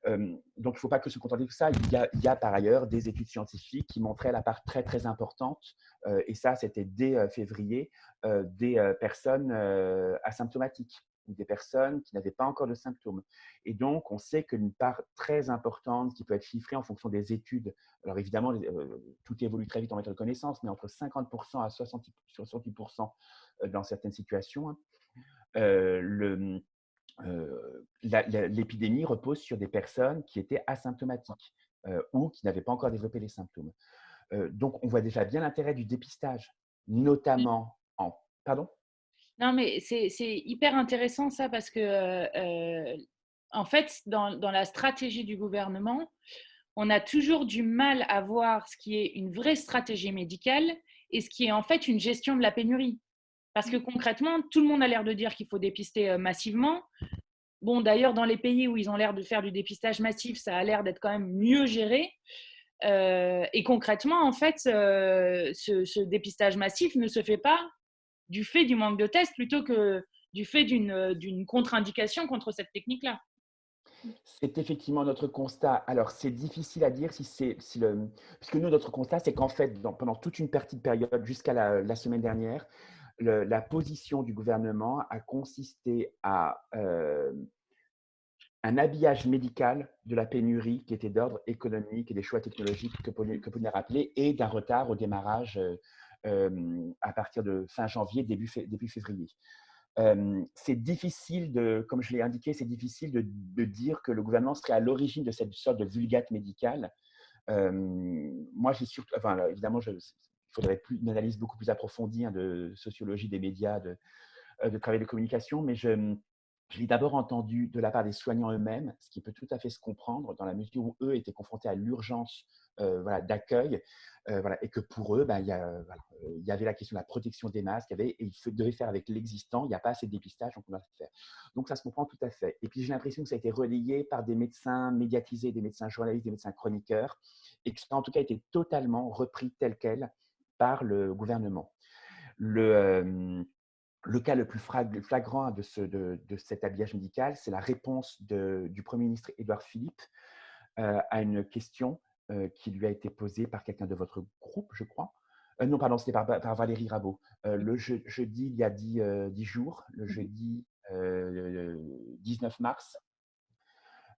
Donc, il ne faut pas que se contenter de ça. Il y a par ailleurs des études scientifiques qui montraient la part très, très importante, et ça, c'était dès février, des personnes asymptomatiques, ou des personnes qui n'avaient pas encore de symptômes. Et donc, on sait qu'une part très importante qui peut être chiffrée en fonction des études, alors évidemment, tout évolue très vite en matière de connaissances, mais entre 50% à 70% dans certaines situations, hein, l'épidémie repose sur des personnes qui étaient asymptomatiques ou qui n'avaient pas encore développé les symptômes. Donc, on voit déjà bien l'intérêt du dépistage, notamment en… Pardon ? Non, mais c'est hyper intéressant ça parce que, en fait, dans la stratégie du gouvernement, on a toujours du mal à voir ce qui est une vraie stratégie médicale et ce qui est en fait une gestion de la pénurie. Parce que concrètement, tout le monde a l'air de dire qu'il faut dépister massivement. Bon, d'ailleurs, dans les pays où ils ont l'air de faire du dépistage massif, ça a l'air d'être quand même mieux géré. Et concrètement, en fait, ce dépistage massif ne se fait pas du fait du manque de tests plutôt que du fait d'une contre-indication contre cette technique-là. C'est effectivement notre constat. Alors, c'est difficile à dire puisque nous, notre constat, c'est qu'en fait, pendant toute une partie de période, jusqu'à la semaine dernière, la position du gouvernement a consisté à un habillage médical de la pénurie qui était d'ordre économique et des choix technologiques que Pauline a rappelé, et d'un retard au démarrage à partir de fin janvier, début février. C'est difficile comme je l'ai indiqué, c'est difficile de dire que le gouvernement serait à l'origine de cette sorte de vulgate médicale. Moi, j'ai surtout, enfin, évidemment, il faudrait une analyse beaucoup plus approfondie, hein, de sociologie des médias, de travail de communication, mais je l'ai d'abord entendu de la part des soignants eux-mêmes, ce qui peut tout à fait se comprendre dans la mesure où eux étaient confrontés à l'urgence d'accueil, et que pour eux, il y avait la question de la protection des masques, et ils devaient faire avec l'existant, il n'y a pas assez de dépistage, donc on doit le faire. Donc ça se comprend tout à fait. Et puis j'ai l'impression que ça a été relayé par des médecins médiatisés, des médecins journalistes, des médecins chroniqueurs, et que ça a en tout cas été totalement repris tel quel par le gouvernement. Le cas le plus flagrant de cet habillage médical, c'est la réponse du Premier ministre Édouard Philippe à une question qui lui a été posée par quelqu'un de votre groupe, je crois. Non, pardon, c'était par Valérie Rabault. Le jeudi, il y a 10 jours, le jeudi 19 mars.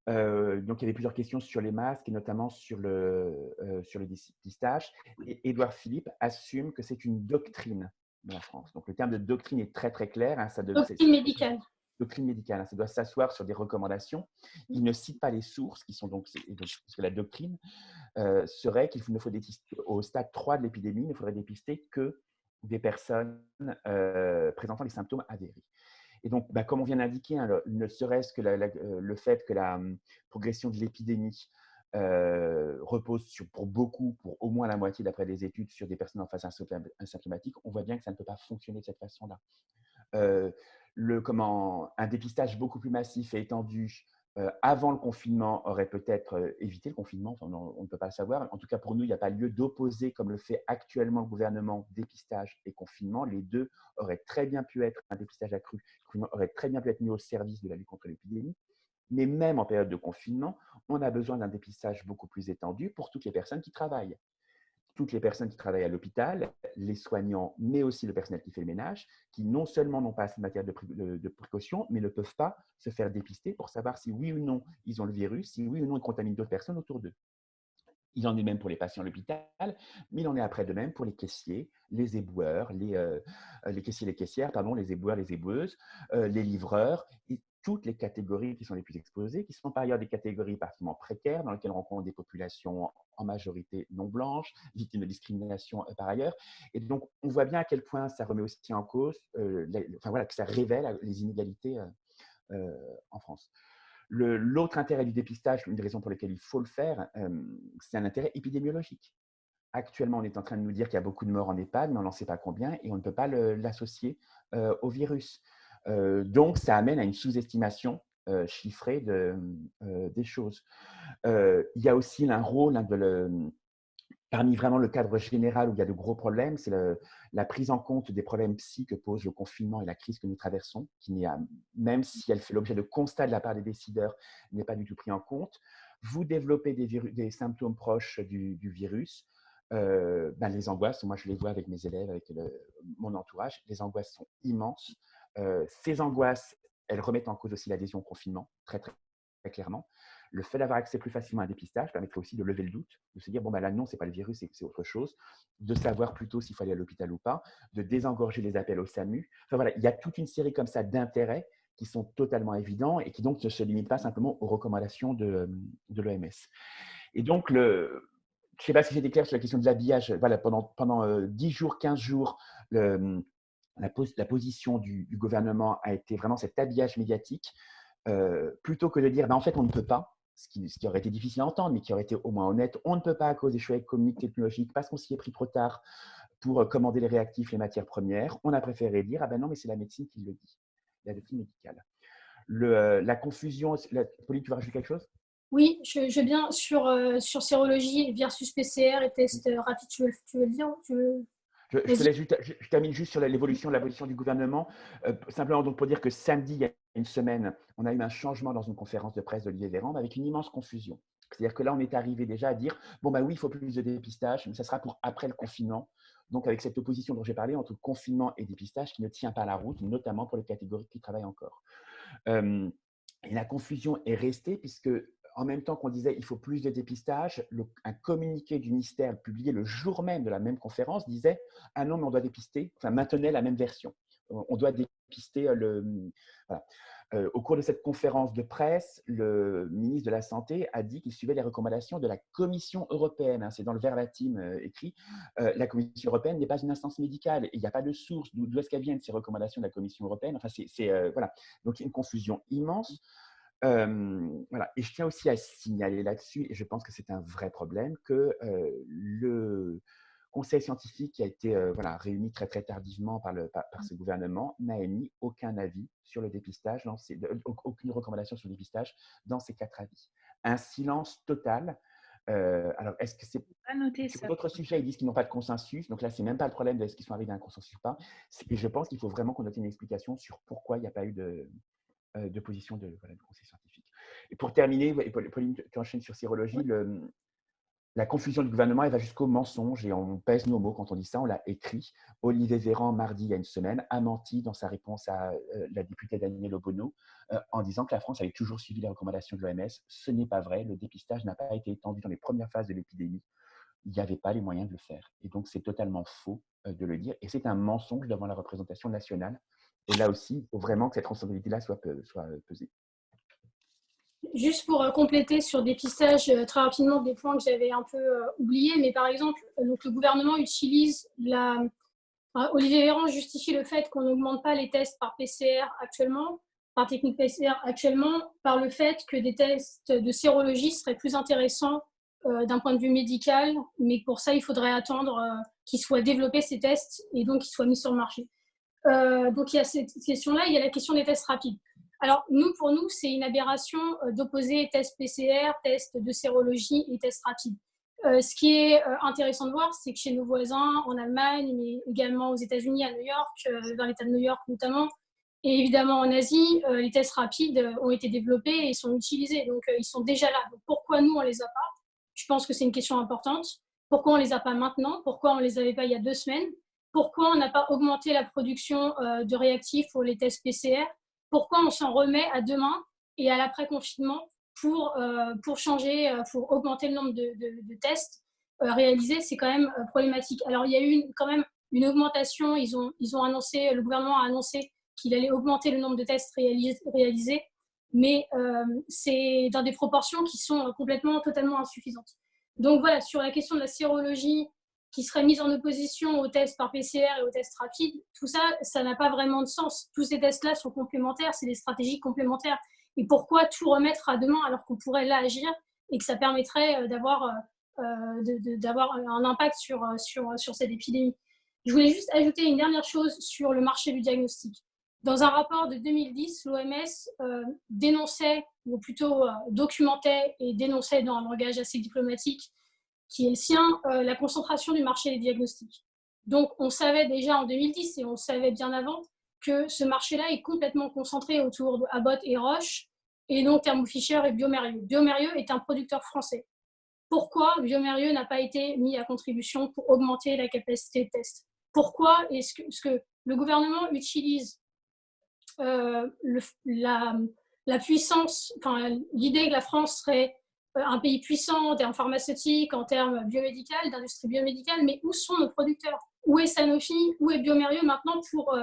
Donc, il y avait plusieurs questions sur les masques et notamment sur le dépistage. Et Édouard Philippe assume que c'est une doctrine de la France. Donc, le terme de doctrine est très, très clair. Hein, Doctrine médicale. Doctrine médicale, hein, ça doit s'asseoir sur des recommandations. Il ne cite pas les sources, qui sont donc parce que la doctrine serait qu'il ne faut dépister, au stade 3 de l'épidémie, il ne faudrait dépister que des personnes présentant les symptômes avérés. Et donc, comme on vient d'indiquer, hein, ne serait-ce que le fait que la progression de l'épidémie repose pour au moins la moitié, d'après les études, sur des personnes en phase asymptomatique, on voit bien que ça ne peut pas fonctionner de cette façon-là. Un dépistage beaucoup plus massif et étendu avant le confinement aurait peut-être évité le confinement, enfin, on ne peut pas le savoir. En tout cas, pour nous, il n'y a pas lieu d'opposer, comme le fait actuellement le gouvernement, dépistage et confinement. Les deux auraient très bien pu être, un dépistage accru, le confinement aurait très bien pu être mis au service de la lutte contre l'épidémie. Mais même en période de confinement, on a besoin d'un dépistage beaucoup plus étendu pour toutes les personnes qui travaillent. Toutes les personnes qui travaillent à l'hôpital, les soignants, mais aussi le personnel qui fait le ménage, qui non seulement n'ont pas assez de matériel de précaution, mais ne peuvent pas se faire dépister pour savoir si oui ou non ils ont le virus, si oui ou non ils contaminent d'autres personnes autour d'eux. Il en est même pour les patients à l'hôpital, mais il en est après de même pour les caissiers, les éboueurs, les caissiers et les caissières, pardon, les éboueurs, les éboueuses, les livreurs, et toutes les catégories qui sont les plus exposées, qui sont par ailleurs des catégories particulièrement précaires, dans lesquelles on rencontre des populations en majorité non blanches, victimes de discrimination par ailleurs. Et donc, on voit bien à quel point ça remet aussi en cause, que ça révèle les inégalités en France. L'autre intérêt du dépistage, une des raisons pour lesquelles il faut le faire, c'est un intérêt épidémiologique. Actuellement, on est en train de nous dire qu'il y a beaucoup de morts en EHPAD, mais on n'en sait pas combien et on ne peut pas l'associer au virus. Donc, ça amène à une sous-estimation chiffrée des choses. Il y a aussi un rôle Parmi vraiment le cadre général où il y a de gros problèmes, c'est la prise en compte des problèmes psy que pose le confinement et la crise que nous traversons, même si elle fait l'objet de constats de la part des décideurs, n'est pas du tout pris en compte. Vous développez des symptômes proches du virus. Les angoisses, moi je les vois avec mes élèves, avec mon entourage, les angoisses sont immenses. Ces angoisses, elles remettent en cause aussi l'adhésion au confinement, très, très, très clairement. Le fait d'avoir accès plus facilement à un dépistage permettrait aussi de lever le doute, de se dire, bon, là, non, ce n'est pas le virus, c'est autre chose, de savoir plutôt s'il faut aller à l'hôpital ou pas, de désengorger les appels au SAMU. Enfin, voilà, il y a toute une série comme ça d'intérêts qui sont totalement évidents et qui donc ne se limitent pas simplement aux recommandations de l'OMS. Et donc, je ne sais pas si j'ai été clair sur la question de l'habillage. Voilà, pendant 10 jours, 15 jours, la position du gouvernement a été vraiment cet habillage médiatique, plutôt que de dire, en fait, on ne peut pas, ce qui aurait été difficile à entendre, mais qui aurait été au moins honnête, on ne peut pas à cause des choix économiques, technologiques, parce qu'on s'y est pris trop tard pour commander les réactifs, les matières premières. On a préféré dire, non, mais c'est la médecine qui le dit, la doctrine médicale. La confusion, Pauline, tu veux rajouter quelque chose? Oui, je veux bien sur sérologie versus PCR et test rapide. Tu veux le dire? Je termine juste sur l'évolution de la position du gouvernement. Simplement donc pour dire que samedi, il y a une semaine, on a eu un changement dans une conférence de presse d'Olivier Véran avec une immense confusion. C'est-à-dire que là, on est arrivé déjà à dire, oui, il faut plus de dépistage, mais ça sera pour après le confinement. Donc, avec cette opposition dont j'ai parlé entre confinement et dépistage qui ne tient pas la route, notamment pour les catégories qui travaillent encore. Et la confusion est restée puisque, en même temps qu'on disait il faut plus de dépistage, un communiqué du ministère publié le jour même de la même conférence disait « Ah non, mais on doit dépister », enfin maintenait la même version. On doit dépister voilà. Au cours de cette conférence de presse, le ministre de la Santé a dit qu'il suivait les recommandations de la Commission européenne. C'est dans le verbatim écrit. La Commission européenne n'est pas une instance médicale. Et il n'y a pas de source. D'où est-ce qu'elles viennent ces recommandations de la Commission européenne? Enfin, voilà. Donc, il y a une confusion immense. Voilà. Et je tiens aussi à signaler là-dessus, et je pense que c'est un vrai problème, que le conseil scientifique qui a été réuni très très tardivement par ce gouvernement n'a émis aucun avis sur le dépistage, aucune recommandation sur le dépistage dans ces 4 avis. Un silence total. Alors, est-ce que c'est sur d'autres sujets, ils disent qu'ils n'ont pas de consensus. Donc là, ce n'est même pas le problème de est-ce qu'ils sont arrivés à un consensus ou pas. Et je pense qu'il faut vraiment qu'on donne une explication sur pourquoi il n'y a pas eu de position de conseil scientifique. Et pour terminer, Pauline, tu enchaînes sur sérologie, la confusion du gouvernement, elle va jusqu'au mensonge, et on pèse nos mots quand on dit ça, on l'a écrit. Olivier Véran, mardi, il y a une semaine, a menti dans sa réponse à la députée Danielle Obono en disant que la France avait toujours suivi les recommandations de l'OMS. Ce n'est pas vrai, le dépistage n'a pas été étendu dans les premières phases de l'épidémie. Il n'y avait pas les moyens de le faire. Et donc, c'est totalement faux de le dire. Et c'est un mensonge devant la représentation nationale. Et là aussi, il faut vraiment que cette responsabilité-là soit pesée. Juste pour compléter sur dépistage très rapidement des points que j'avais un peu oubliés, mais par exemple, donc le gouvernement utilise Olivier Véran justifie le fait qu'on n'augmente pas les tests par PCR actuellement, par technique PCR actuellement, par le fait que des tests de sérologie seraient plus intéressants d'un point de vue médical, mais pour ça, il faudrait attendre qu'ils soient développés ces tests et donc qu'ils soient mis sur le marché. Donc il y a cette question-là, il y a la question des tests rapides. Alors, pour nous, c'est une aberration d'opposer tests PCR, tests de sérologie et tests rapides. Ce qui est intéressant de voir, c'est que chez nos voisins, en Allemagne, mais également aux États-Unis, à New York, dans l'État de New York notamment, et évidemment en Asie, les tests rapides ont été développés et sont utilisés. Donc, ils sont déjà là. Donc, pourquoi nous, on ne les a pas? Je pense que c'est une question importante. Pourquoi on ne les a pas maintenant? Pourquoi on ne les avait pas il y a 2 semaines? Pourquoi on n'a pas augmenté la production de réactifs pour les tests PCR? Pourquoi on s'en remet à demain et à l'après-confinement pour changer, pour augmenter le nombre de tests réalisés? C'est quand même problématique. Alors, il y a eu quand même une augmentation. Ils ont annoncé, le gouvernement a annoncé qu'il allait augmenter le nombre de tests réalisés, mais c'est dans des proportions qui sont totalement insuffisantes. Donc voilà, sur la question de la sérologie, qui serait mise en opposition aux tests par PCR et aux tests rapides, tout ça, ça n'a pas vraiment de sens. Tous ces tests-là sont complémentaires, c'est des stratégies complémentaires. Et pourquoi tout remettre à demain alors qu'on pourrait là agir et que ça permettrait d'avoir un impact sur cette épidémie? Je voulais juste ajouter une dernière chose sur le marché du diagnostic. Dans un rapport de 2010, l'OMS dénonçait, ou plutôt documentait et dénonçait dans un langage assez diplomatique, qui est le sien, la concentration du marché des diagnostics. Donc, on savait déjà en 2010 et on savait bien avant que ce marché-là est complètement concentré autour de Abbott et Roche, et non Thermo Fisher et bioMérieux. bioMérieux est un producteur français. Pourquoi bioMérieux n'a pas été mis à contribution pour augmenter la capacité de test? Pourquoi est-ce que le gouvernement utilise la puissance, enfin, l'idée que la France serait un pays puissant en termes pharmaceutiques, en termes biomédicaux, d'industrie biomédicale, mais où sont nos producteurs? Où est Sanofi? Où est bioMérieux maintenant pour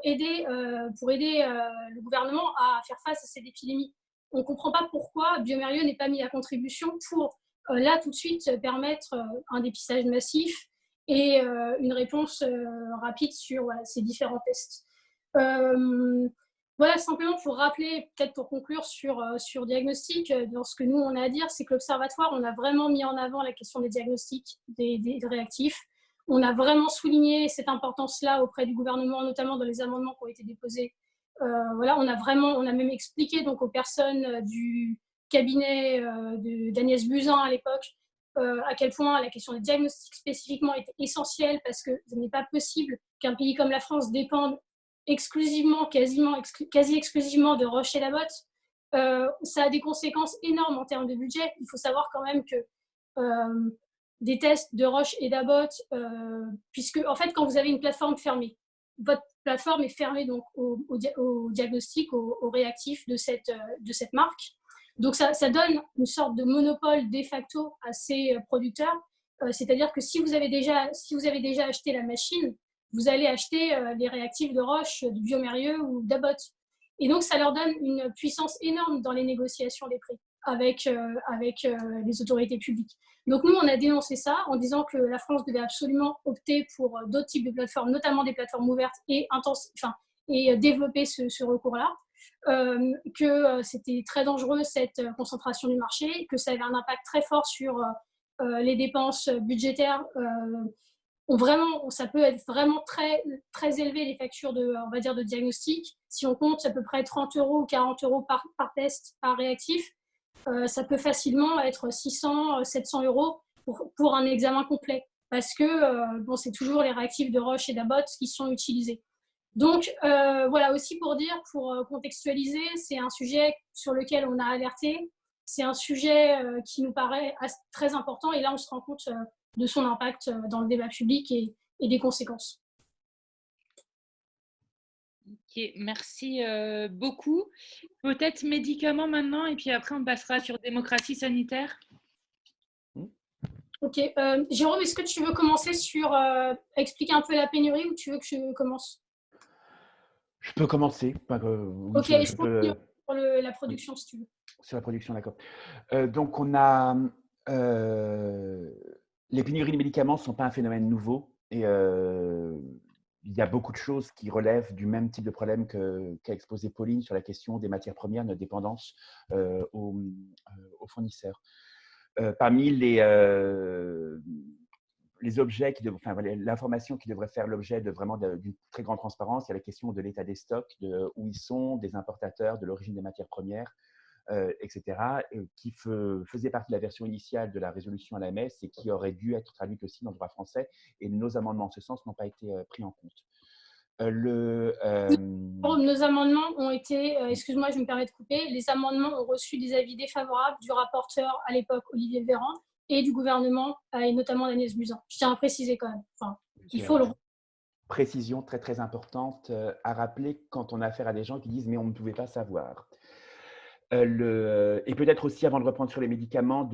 aider le gouvernement à faire face à cette épidémie? On ne comprend pas pourquoi bioMérieux n'est pas mis à contribution pour, là, tout de suite, permettre un dépistage massif et une réponse rapide sur ces différents tests. Voilà, simplement pour rappeler, peut-être pour conclure sur diagnostic, dans ce que nous, on a à dire, c'est que l'Observatoire, on a vraiment mis en avant la question des diagnostics, des réactifs. On a vraiment souligné cette importance-là auprès du gouvernement, notamment dans les amendements qui ont été déposés. Voilà, on a même expliqué donc, aux personnes du cabinet d'Agnès Buzyn à l'époque à quel point la question des diagnostics spécifiquement était essentielle, parce que ce n'est pas possible qu'un pays comme la France dépende exclusivement, quasi exclusivement de Roche et Abbott. Ça a des conséquences énormes en termes de budget. Il faut savoir quand même que des tests de Roche et d'Abbott, puisque en fait, quand vous avez une plateforme fermée, votre plateforme est fermée donc au diagnostic, au réactif de cette marque. Donc ça donne une sorte de monopole de facto à ces producteurs. C'est-à-dire que si vous avez déjà acheté la machine, vous allez acheter les réactifs de Roche, de bioMérieux ou d'Abbott. Et donc, ça leur donne une puissance énorme dans les négociations des prix avec les autorités publiques. Donc, nous, on a dénoncé ça en disant que la France devait absolument opter pour d'autres types de plateformes, notamment des plateformes ouvertes et développer ce recours-là. Que c'était très dangereux, cette concentration du marché, que ça avait un impact très fort sur les dépenses budgétaires. Ça peut être vraiment très, très élevé, les factures on va dire, de diagnostic. Si on compte à peu près 30 € ou 40 € par test, par réactif, ça peut facilement être 600, 700 € pour un examen complet. Parce que c'est toujours les réactifs de Roche et d'Abbott qui sont utilisés. Donc, voilà, aussi pour contextualiser, c'est un sujet sur lequel on a alerté. C'est un sujet qui nous paraît très important. Et là, on se rend compte de son impact dans le débat public et des conséquences. Ok, merci beaucoup. Peut-être médicaments maintenant, et puis après on passera sur démocratie sanitaire. Ok, Jérôme, est-ce que tu veux commencer sur expliquer un peu la pénurie, ou tu veux que je commence? Je peux commencer. Ok, je peux sur la production, si tu veux. Sur la production, d'accord. Donc, on a les pénuries de médicaments ne sont pas un phénomène nouveau, et il y a beaucoup de choses qui relèvent du même type de problème qu'a exposé Pauline sur la question des matières premières, notre dépendance aux fournisseurs. Parmi les objets l'information qui devrait faire l'objet d'une très grande transparence, il y a la question de l'état des stocks, de où ils sont, des importateurs, de l'origine des matières premières, etc., qui faisait partie de la version initiale de la résolution à l'AMS et qui aurait dû être traduite aussi dans le droit français. Et nos amendements en ce sens n'ont pas été pris en compte. Nos amendements ont été, excuse-moi, je me permets de couper, les amendements ont reçu des avis défavorables du rapporteur à l'époque, Olivier Véran, et du gouvernement, et notamment d'Agnès Buzyn. Je tiens à préciser quand même. Enfin, il faut le... Précision très très importante à rappeler quand on a affaire à des gens qui disent « mais on ne pouvait pas savoir ». Et peut-être aussi, avant de reprendre sur les médicaments,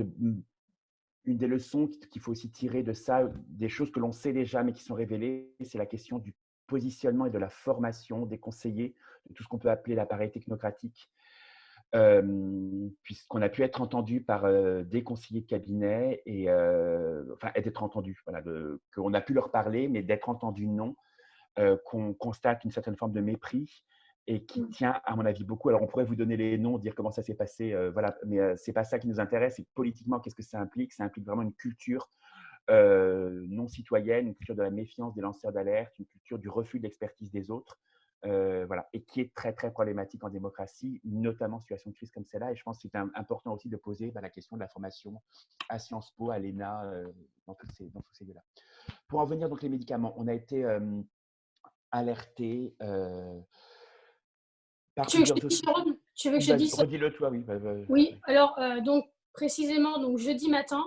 une des leçons qu'il faut aussi tirer de ça, des choses que l'on sait déjà mais qui sont révélées, c'est la question du positionnement et de la formation des conseillers, de tout ce qu'on peut appeler l'appareil technocratique, puisqu'on a pu être entendu par des conseillers de cabinet, et d'être entendu, voilà, qu'on a pu leur parler, mais d'être entendu non, qu'on constate une certaine forme de mépris, et qui tient, à mon avis, beaucoup. Alors, on pourrait vous donner les noms, dire comment ça s'est passé, voilà, mais ce n'est pas ça qui nous intéresse. C'est politiquement, qu'est-ce que ça implique? Ça implique vraiment une culture non citoyenne, une culture de la méfiance des lanceurs d'alerte, une culture du refus de l'expertise des autres, voilà, et qui est très, très problématique en démocratie, notamment en situation de crise comme celle-là. Et je pense que c'est important aussi de poser la question de la formation à Sciences Po, à l'ENA, dans tous ces lieux-là. Pour en venir donc les médicaments, on a été alerté par Tu veux que plusieurs je dise, sociétés. Jérôme? Tu veux que je Vas-y, dise? redis-le toi, oui. Oui, alors donc précisément, donc jeudi matin,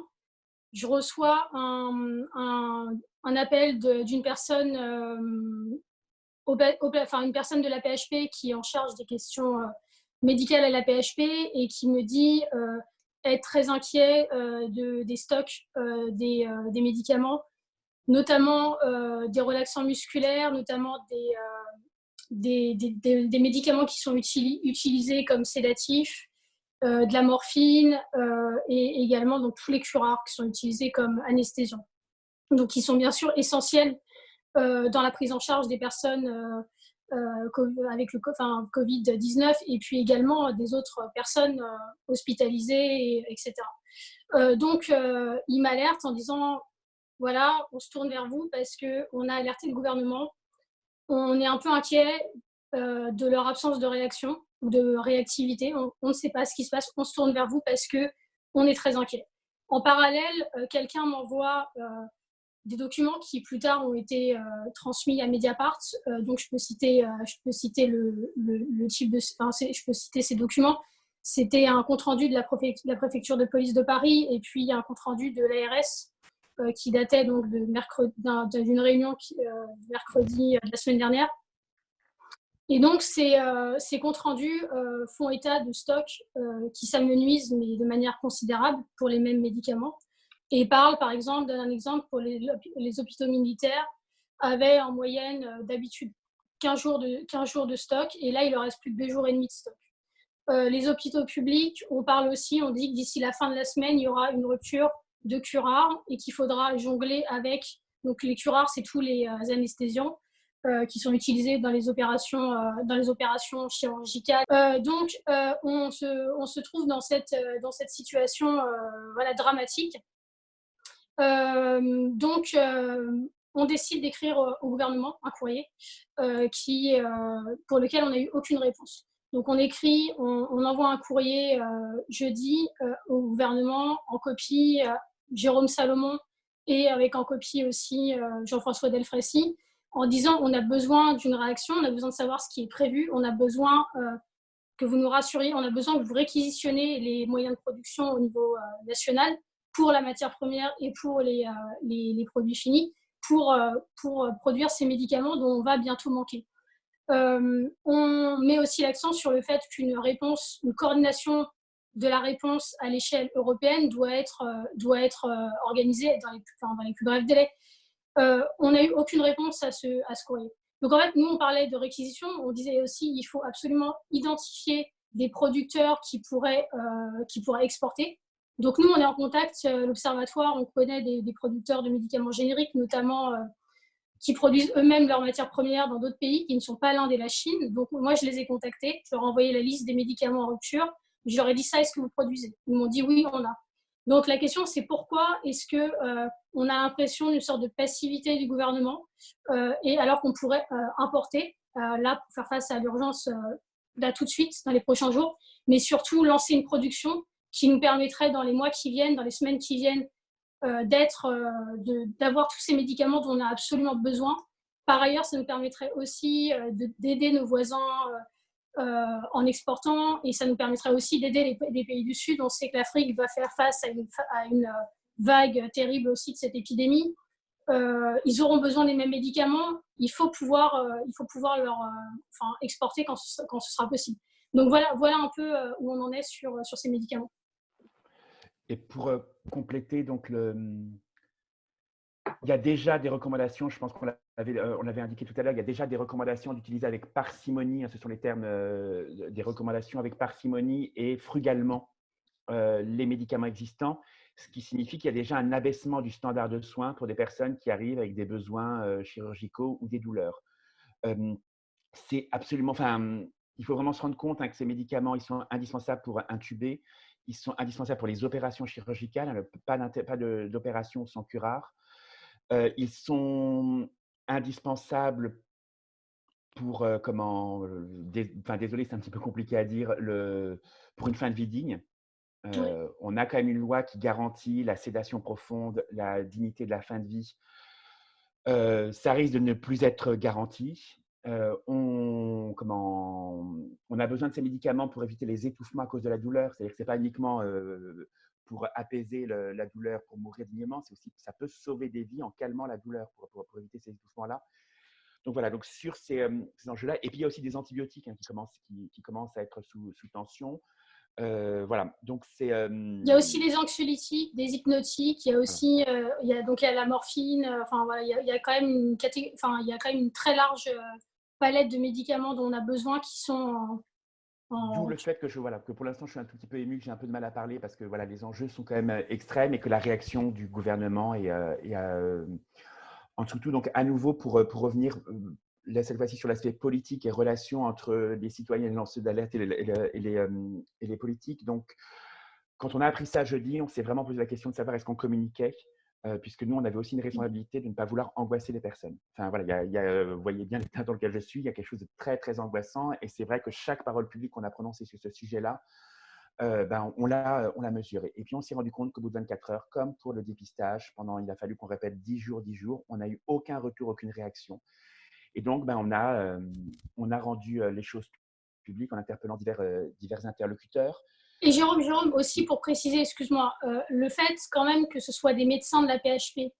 je reçois un appel d'une personne, enfin une personne de la PHP qui est en charge des questions médicales à la PHP et qui me dit être très inquiet des stocks des médicaments, notamment des relaxants musculaires, notamment des médicaments qui sont utilisés comme sédatifs, de la morphine et également donc, tous les curares qui sont utilisés comme anesthésiants. Donc, qui sont bien sûr essentiels dans la prise en charge des personnes avec le Covid-19 et puis également des autres personnes hospitalisées, etc. Donc, il m'alerte en disant, voilà, on se tourne vers vous parce qu'on a alerté le gouvernement. On est un peu inquiet de leur absence de réaction ou de réactivité. On ne sait pas ce qui se passe. On se tourne vers vous parce qu'on est très inquiet. En parallèle, quelqu'un m'envoie des documents qui plus tard ont été transmis à Mediapart. Donc je peux citer le type de, enfin, je peux citer ces documents. C'était un compte rendu de la préfecture de police de Paris et puis un compte rendu de l'ARS qui datait donc d'une réunion mercredi de la semaine dernière. Et donc ces comptes rendus font état de stocks qui s'amenuisent mais de manière considérable pour les mêmes médicaments. Et parle, par exemple, d'un exemple pour les hôpitaux militaires, avaient en moyenne d'habitude 15 jours de stock, et là, il leur reste plus que 2 jours et demi de stock. Les hôpitaux publics, on parle aussi, on dit que d'ici la fin de la semaine, il y aura une rupture de curares et qu'il faudra jongler avec. Donc, les curares, c'est tous les anesthésiants qui sont utilisés dans les opérations chirurgicales. Donc, on se trouve dans cette situation voilà, dramatique. Donc, on décide d'écrire au gouvernement un courrier pour lequel on n'a eu aucune réponse. Donc, on écrit, on envoie un courrier jeudi au gouvernement, en copie Jérôme Salomon et avec en copie aussi Jean-François Delfraissy, en disant on a besoin d'une réaction, on a besoin de savoir ce qui est prévu, on a besoin que vous nous rassuriez, on a besoin que vous réquisitionnez les moyens de production au niveau national pour la matière première et pour les produits finis pour produire ces médicaments dont on va bientôt manquer. On met aussi l'accent sur le fait qu'une coordination de la réponse à l'échelle européenne doit être organisée dans les plus brefs délais. On n'a eu aucune réponse à ce courrier. Donc en fait, nous, on parlait de réquisition, on disait aussi qu'il faut absolument identifier des producteurs qui pourraient exporter. Donc nous, on est en contact, l'Observatoire, on connaît des producteurs de médicaments génériques, notamment qui produisent eux-mêmes leurs matières premières dans d'autres pays qui ne sont pas l'Inde et la Chine. Donc moi, je les ai contactés, je leur ai envoyé la liste des médicaments en rupture, je leur ai dit ça, est-ce que vous produisez? Ils m'ont dit oui, on a. Donc la question, c'est pourquoi est-ce qu'on a l'impression d'une sorte de passivité du gouvernement et alors qu'on pourrait importer là pour faire face à l'urgence là tout de suite dans les prochains jours, mais surtout lancer une production qui nous permettrait dans les mois qui viennent, dans les semaines qui viennent, d'avoir tous ces médicaments dont on a absolument besoin. Par ailleurs, ça nous permettrait aussi d'aider nos voisins en exportant, et ça nous permettrait aussi d'aider les pays du Sud. On sait que l'Afrique va faire face à une vague terrible aussi de cette épidémie. Ils auront besoin des mêmes médicaments. Il faut pouvoir leur exporter quand ce sera possible. Donc voilà un peu où on en est sur ces médicaments. Et pour compléter, donc, il y a déjà des recommandations, je pense qu'on l'avait indiqué tout à l'heure, il y a déjà des recommandations d'utiliser avec parcimonie, hein, ce sont les termes des recommandations, avec parcimonie et frugalement les médicaments existants, ce qui signifie qu'il y a déjà un abaissement du standard de soins pour des personnes qui arrivent avec des besoins chirurgicaux ou des douleurs. C'est absolument, il faut vraiment se rendre compte que ces médicaments, ils sont indispensables pour intuber, ils sont indispensables pour les opérations chirurgicales, pas d'opération sans curare. Ils sont indispensables pour, désolé, c'est un petit peu compliqué à dire, pour une fin de vie digne. Oui. On a quand même une loi qui garantit la sédation profonde, la dignité de la fin de vie. Ça risque de ne plus être garanti. On a besoin de ces médicaments pour éviter les étouffements à cause de la douleur. C'est-à-dire que ce n'est pas uniquement pour apaiser la douleur, pour mourir dignement, c'est aussi ça peut sauver des vies en calmant la douleur pour éviter ces étouffements-là. Donc voilà, donc sur ces enjeux-là. Et puis il y a aussi des antibiotiques qui commencent à être sous tension. Voilà, donc c'est. Il y a aussi des anxiolytiques, des hypnotiques, il y a Voilà. aussi il y a la morphine, enfin voilà, il y a quand même enfin, il y a quand même une très large palette de médicaments dont on a besoin qui sont D'où en... le fait que pour l'instant, je suis un tout petit peu ému, que j'ai un peu de mal à parler parce que voilà, les enjeux sont quand même extrêmes et que la réaction du gouvernement est en dessous de tout. Donc, à nouveau, pour revenir là, cette fois-ci sur l'aspect politique et relations entre les citoyens et les lanceurs d'alerte et les politiques. Donc, quand on a appris ça jeudi, on s'est vraiment posé la question de savoir est-ce qu'on communiquait, puisque nous, on avait aussi une responsabilité de ne pas vouloir angoisser les personnes. Enfin, voilà, vous voyez bien l'état dans lequel je suis, il y a quelque chose de très, très angoissant. Et c'est vrai que chaque parole publique qu'on a prononcée sur ce sujet-là, on l'a mesuré. Et puis, on s'est rendu compte qu'au bout de 24 heures, comme pour le dépistage, il a fallu qu'on répète 10 jours, on n'a eu aucun retour, aucune réaction. Et donc, on a rendu les choses publiques en interpellant divers interlocuteurs. Et Jérôme, aussi pour préciser, excuse-moi, le fait quand même que ce soit des médecins de la PHP,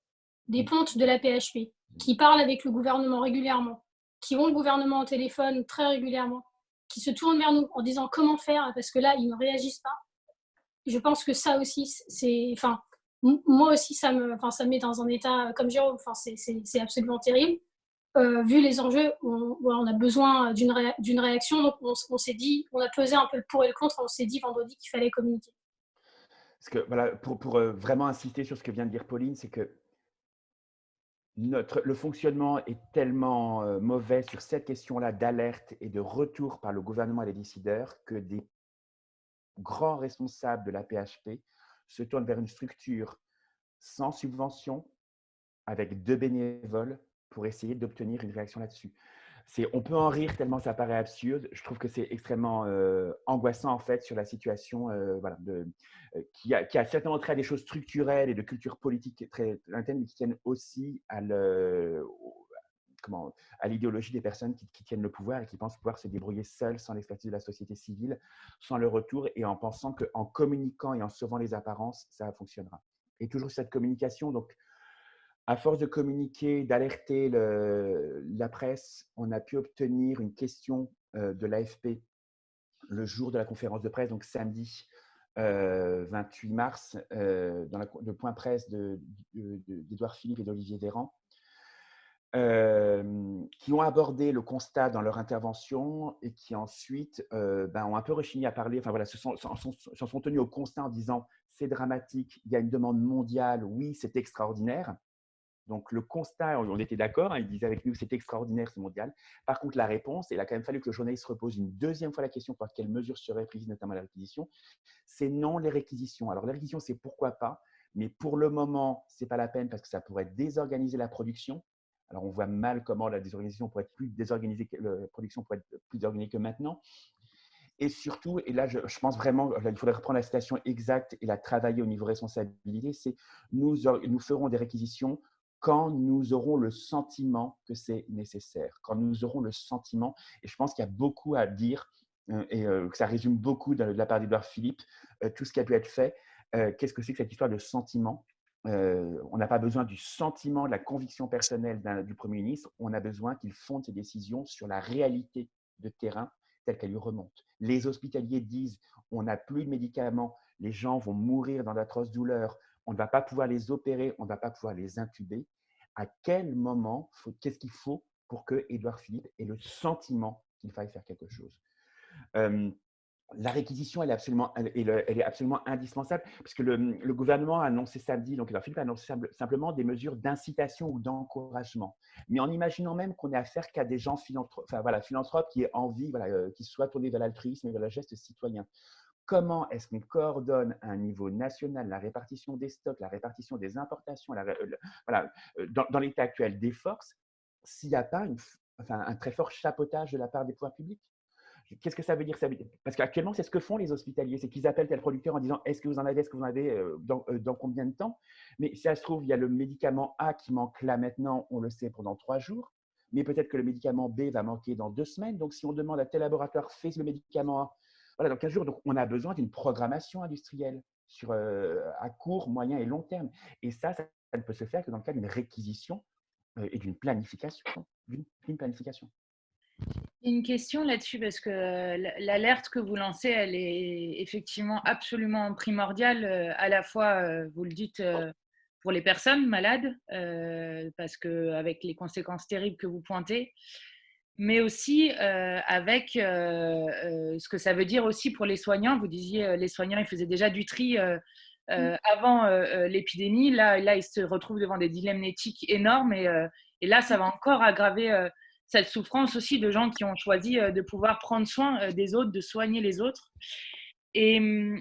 des pontes de la PHP, qui parlent avec le gouvernement régulièrement, qui ont le gouvernement au téléphone très régulièrement, qui se tournent vers nous en disant comment faire, parce que là, ils ne réagissent pas. Je pense que ça aussi, c'est, enfin, moi aussi, ça me met dans un état comme Jérôme, enfin, c'est absolument terrible. Vu les enjeux, on a besoin d'une réaction, donc on s'est dit, on a pesé un peu le pour et le contre, on s'est dit vendredi qu'il fallait communiquer. Parce que voilà, pour vraiment insister sur ce que vient de dire Pauline, c'est que le fonctionnement est tellement mauvais sur cette question-là d'alerte et de retour par le gouvernement et les décideurs que des grands responsables de la PHP se tournent vers une structure sans subvention, avec 2 bénévoles, pour essayer d'obtenir une réaction là-dessus. On peut en rire tellement ça paraît absurde. Je trouve que c'est extrêmement angoissant en fait sur la situation qui a certainement trait à des choses structurelles et de culture politique très interne, mais qui tiennent aussi à l'idéologie des personnes qui tiennent le pouvoir et qui pensent pouvoir se débrouiller seules sans l'expertise de la société civile, sans le retour et en pensant qu'en communiquant et en sauvant les apparences, ça fonctionnera. Et toujours cette communication, donc à force de communiquer, d'alerter la presse, on a pu obtenir une question de l'AFP le jour de la conférence de presse, donc samedi 28 mars, dans le point presse d'Édouard Philippe et d'Olivier Véran, qui ont abordé le constat dans leur intervention et qui ensuite ont un peu rechigné à parler, enfin voilà, s'en sont tenus au constat en disant c'est dramatique, il y a une demande mondiale, oui, c'est extraordinaire. Donc, le constat, on était d'accord, ils disaient avec nous que c'est extraordinaire, c'est mondial. Par contre, la réponse, et il a quand même fallu que le journaliste repose une deuxième fois la question pour quelles mesures seraient prises, notamment la réquisition, c'est non les réquisitions. Alors, les réquisitions, c'est pourquoi pas, mais pour le moment, ce n'est pas la peine parce que ça pourrait désorganiser la production. Alors, on voit mal comment la désorganisation pourrait être plus désorganisée, la production pourrait être plus désorganisée que maintenant. Et surtout, et là, je pense vraiment, il faudrait reprendre la citation exacte et la travailler au niveau responsabilité, c'est nous ferons des réquisitions quand nous aurons le sentiment que c'est nécessaire, quand nous aurons le sentiment, et je pense qu'il y a beaucoup à dire, et que ça résume beaucoup de la part d'Édouard Philippe, tout ce qui a pu être fait. Qu'est-ce que c'est que cette histoire de sentiment? On n'a pas besoin du sentiment, de la conviction personnelle du Premier ministre, on a besoin qu'il fonde ses décisions sur la réalité de terrain telle qu'elle lui remonte. Les hospitaliers disent on n'a plus de médicaments, les gens vont mourir dans d'atroces douleurs, on ne va pas pouvoir les opérer, on ne va pas pouvoir les intuber. À quel moment, qu'est-ce qu'il faut pour que Édouard Philippe ait le sentiment qu'il faille faire quelque chose? La réquisition, elle est absolument indispensable, puisque le gouvernement a annoncé samedi, donc Édouard Philippe a annoncé simplement des mesures d'incitation ou d'encouragement. Mais en imaginant même qu'on ait affaire qu'à des gens philanthropes qui aient envie, qui soient tournés vers l'altruisme et vers le geste citoyen. Comment est-ce qu'on coordonne à un niveau national la répartition des stocks, la répartition des importations, dans l'état actuel des forces, s'il n'y a pas enfin, un très fort chapeautage de la part des pouvoirs publics. Qu'est-ce que ça veut dire? Parce qu'actuellement, c'est ce que font les hospitaliers, c'est qu'ils appellent tel producteur en disant est-ce que vous en avez, est-ce que vous en avez, dans combien de temps? Mais si ça se trouve, il y a le médicament A qui manque là maintenant, on le sait pendant 3 jours, mais peut-être que le médicament B va manquer dans 2 semaines. Donc, si on demande à tel laboratoire, fais le médicament A, voilà, dans 15 jours. Donc, on a besoin d'une programmation industrielle à court, moyen et long terme. Et ça ne peut se faire que dans le cadre d'une réquisition et d'une planification. D'une planification. Une question là-dessus, parce que l'alerte que vous lancez, elle est effectivement absolument primordiale, à la fois, vous le dites, pour les personnes malades, parce qu'avec les conséquences terribles que vous pointez, mais aussi avec ce que ça veut dire aussi pour les soignants. Vous disiez, les soignants, ils faisaient déjà du tri avant l'épidémie. Là, ils se retrouvent devant des dilemmes éthiques énormes, et là, ça va encore aggraver cette souffrance aussi de gens qui ont choisi de pouvoir prendre soin des autres, de soigner les autres. Et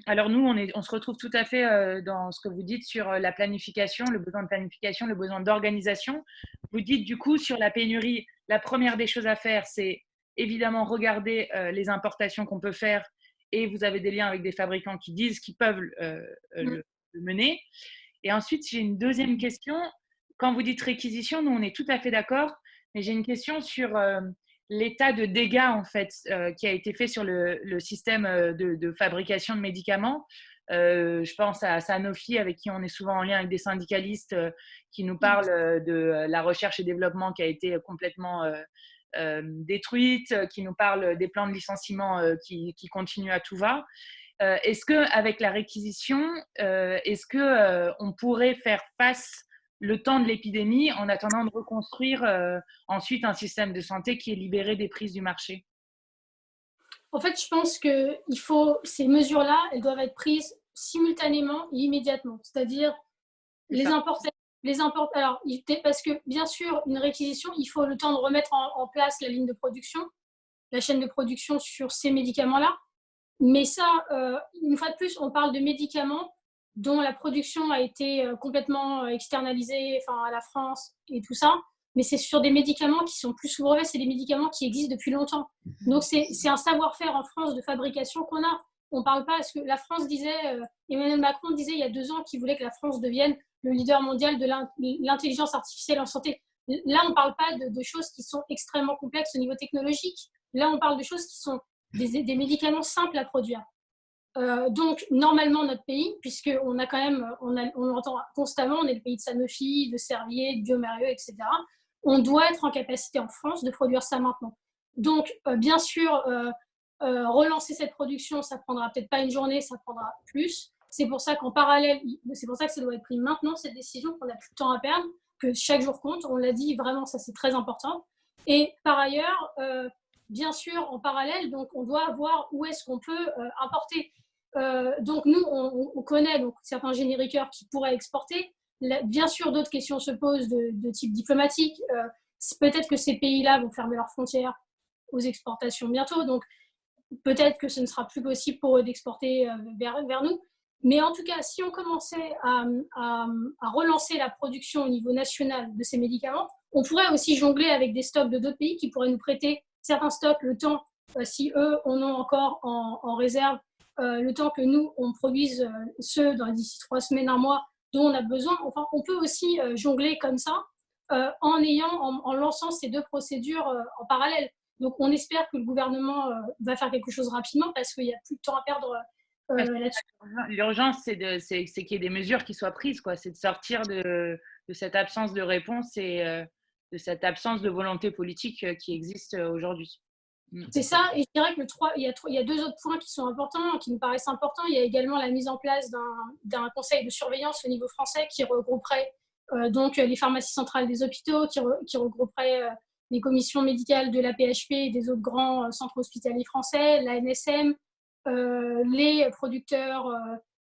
alors nous, on se retrouve tout à fait dans ce que vous dites sur la planification, le besoin de planification, le besoin d'organisation. Vous dites du coup sur la pénurie, la première des choses à faire, c'est évidemment regarder les importations qu'on peut faire, et vous avez des liens avec des fabricants qui disent qu'ils peuvent le mener. Et ensuite, j'ai une deuxième question. Quand vous dites réquisition, nous, on est tout à fait d'accord, mais j'ai une question sur l'état de dégâts en fait, qui a été fait sur le système de fabrication de médicaments. Je pense à Sanofi, avec qui on est souvent en lien avec des syndicalistes qui nous parlent de la recherche et développement qui a été complètement détruite, qui nous parlent des plans de licenciement qui continuent à tout va. Est-ce qu'avec la réquisition, est-ce qu'on pourrait faire face le temps de l'épidémie en attendant de reconstruire ensuite un système de santé qui est libéré des prises du marché? En fait, je pense que ces mesures-là, elles doivent être prises simultanément et immédiatement. C'est-à-dire alors, parce que bien sûr, une réquisition, il faut le temps de remettre en place la ligne de production, la chaîne de production sur ces médicaments-là. Mais ça, une fois de plus, on parle de médicaments dont la production a été complètement externalisée, enfin, à la France et tout ça. Mais c'est sur des médicaments qui sont plus souvent, c'est des médicaments qui existent depuis longtemps. Donc, c'est un savoir-faire en France de fabrication qu'on a. On ne parle pas, parce que la France disait, Emmanuel Macron disait il y a 2 ans qu'il voulait que la France devienne le leader mondial de l'intelligence artificielle en santé. Là, on ne parle pas de choses qui sont extrêmement complexes au niveau technologique. Là, on parle de choses qui sont des médicaments simples à produire. Donc, normalement, notre pays, puisqu'on a quand même, on entend constamment, on est le pays de Sanofi, de Servier, de bioMérieux, etc. On doit être en capacité en France de produire ça maintenant. Donc, bien sûr, relancer cette production, ça prendra peut-être pas une journée, ça prendra plus. C'est pour ça qu'en parallèle, c'est pour ça que ça doit être pris maintenant, cette décision, qu'on n'a plus de temps à perdre, que chaque jour compte. On l'a dit, vraiment, ça c'est très important. Et par ailleurs, bien sûr, en parallèle, donc on doit voir où est-ce qu'on peut importer. Donc nous, on connaît donc certains génériqueurs qui pourraient exporter. Bien sûr, d'autres questions se posent de type diplomatique. Peut-être que ces pays-là vont fermer leurs frontières aux exportations bientôt. Donc peut-être que ce ne sera plus possible pour eux d'exporter vers nous. Mais en tout cas, si on commençait à relancer la production au niveau national de ces médicaments, on pourrait aussi jongler avec des stocks de d'autres pays qui pourraient nous prêter certains stocks le temps, si eux en ont encore en réserve, le temps que nous, on produise ceux d'ici 3 semaines, 1 mois, dont on a besoin. Enfin, on peut aussi jongler comme ça en lançant ces 2 procédures en parallèle. Donc, on espère que le gouvernement va faire quelque chose rapidement parce qu'il n'y a plus de temps à perdre là-dessus. L'urgence, c'est qu'il y ait des mesures qui soient prises, quoi. C'est de sortir de cette absence de réponse et de cette absence de volonté politique qui existe aujourd'hui. C'est ça, et je dirais que il y a 2 autres points qui sont importants, qui nous paraissent importants. Il y a également la mise en place d'un conseil de surveillance au niveau français qui regrouperait donc les pharmacies centrales des hôpitaux, qui regrouperait les commissions médicales de la PHP et des autres grands centres hospitaliers français, la NSM, les producteurs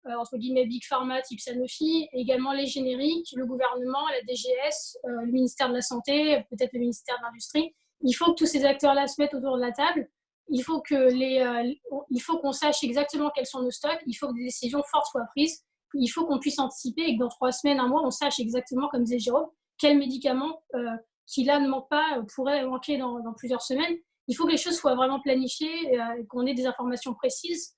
entre guillemets Big Pharma type Sanofi, et également les génériques, le gouvernement, la DGS, le ministère de la Santé, peut-être le ministère de l'Industrie. Il faut que tous ces acteurs-là se mettent autour de la table. Il faut qu'on sache exactement quels sont nos stocks. Il faut que des décisions fortes soient prises. Il faut qu'on puisse anticiper et que dans 3 semaines, 1 mois, on sache exactement, comme disait Jérôme, quels médicaments qui là ne manque pas, pourrait manquer dans plusieurs semaines. Il faut que les choses soient vraiment planifiées, qu'on ait des informations précises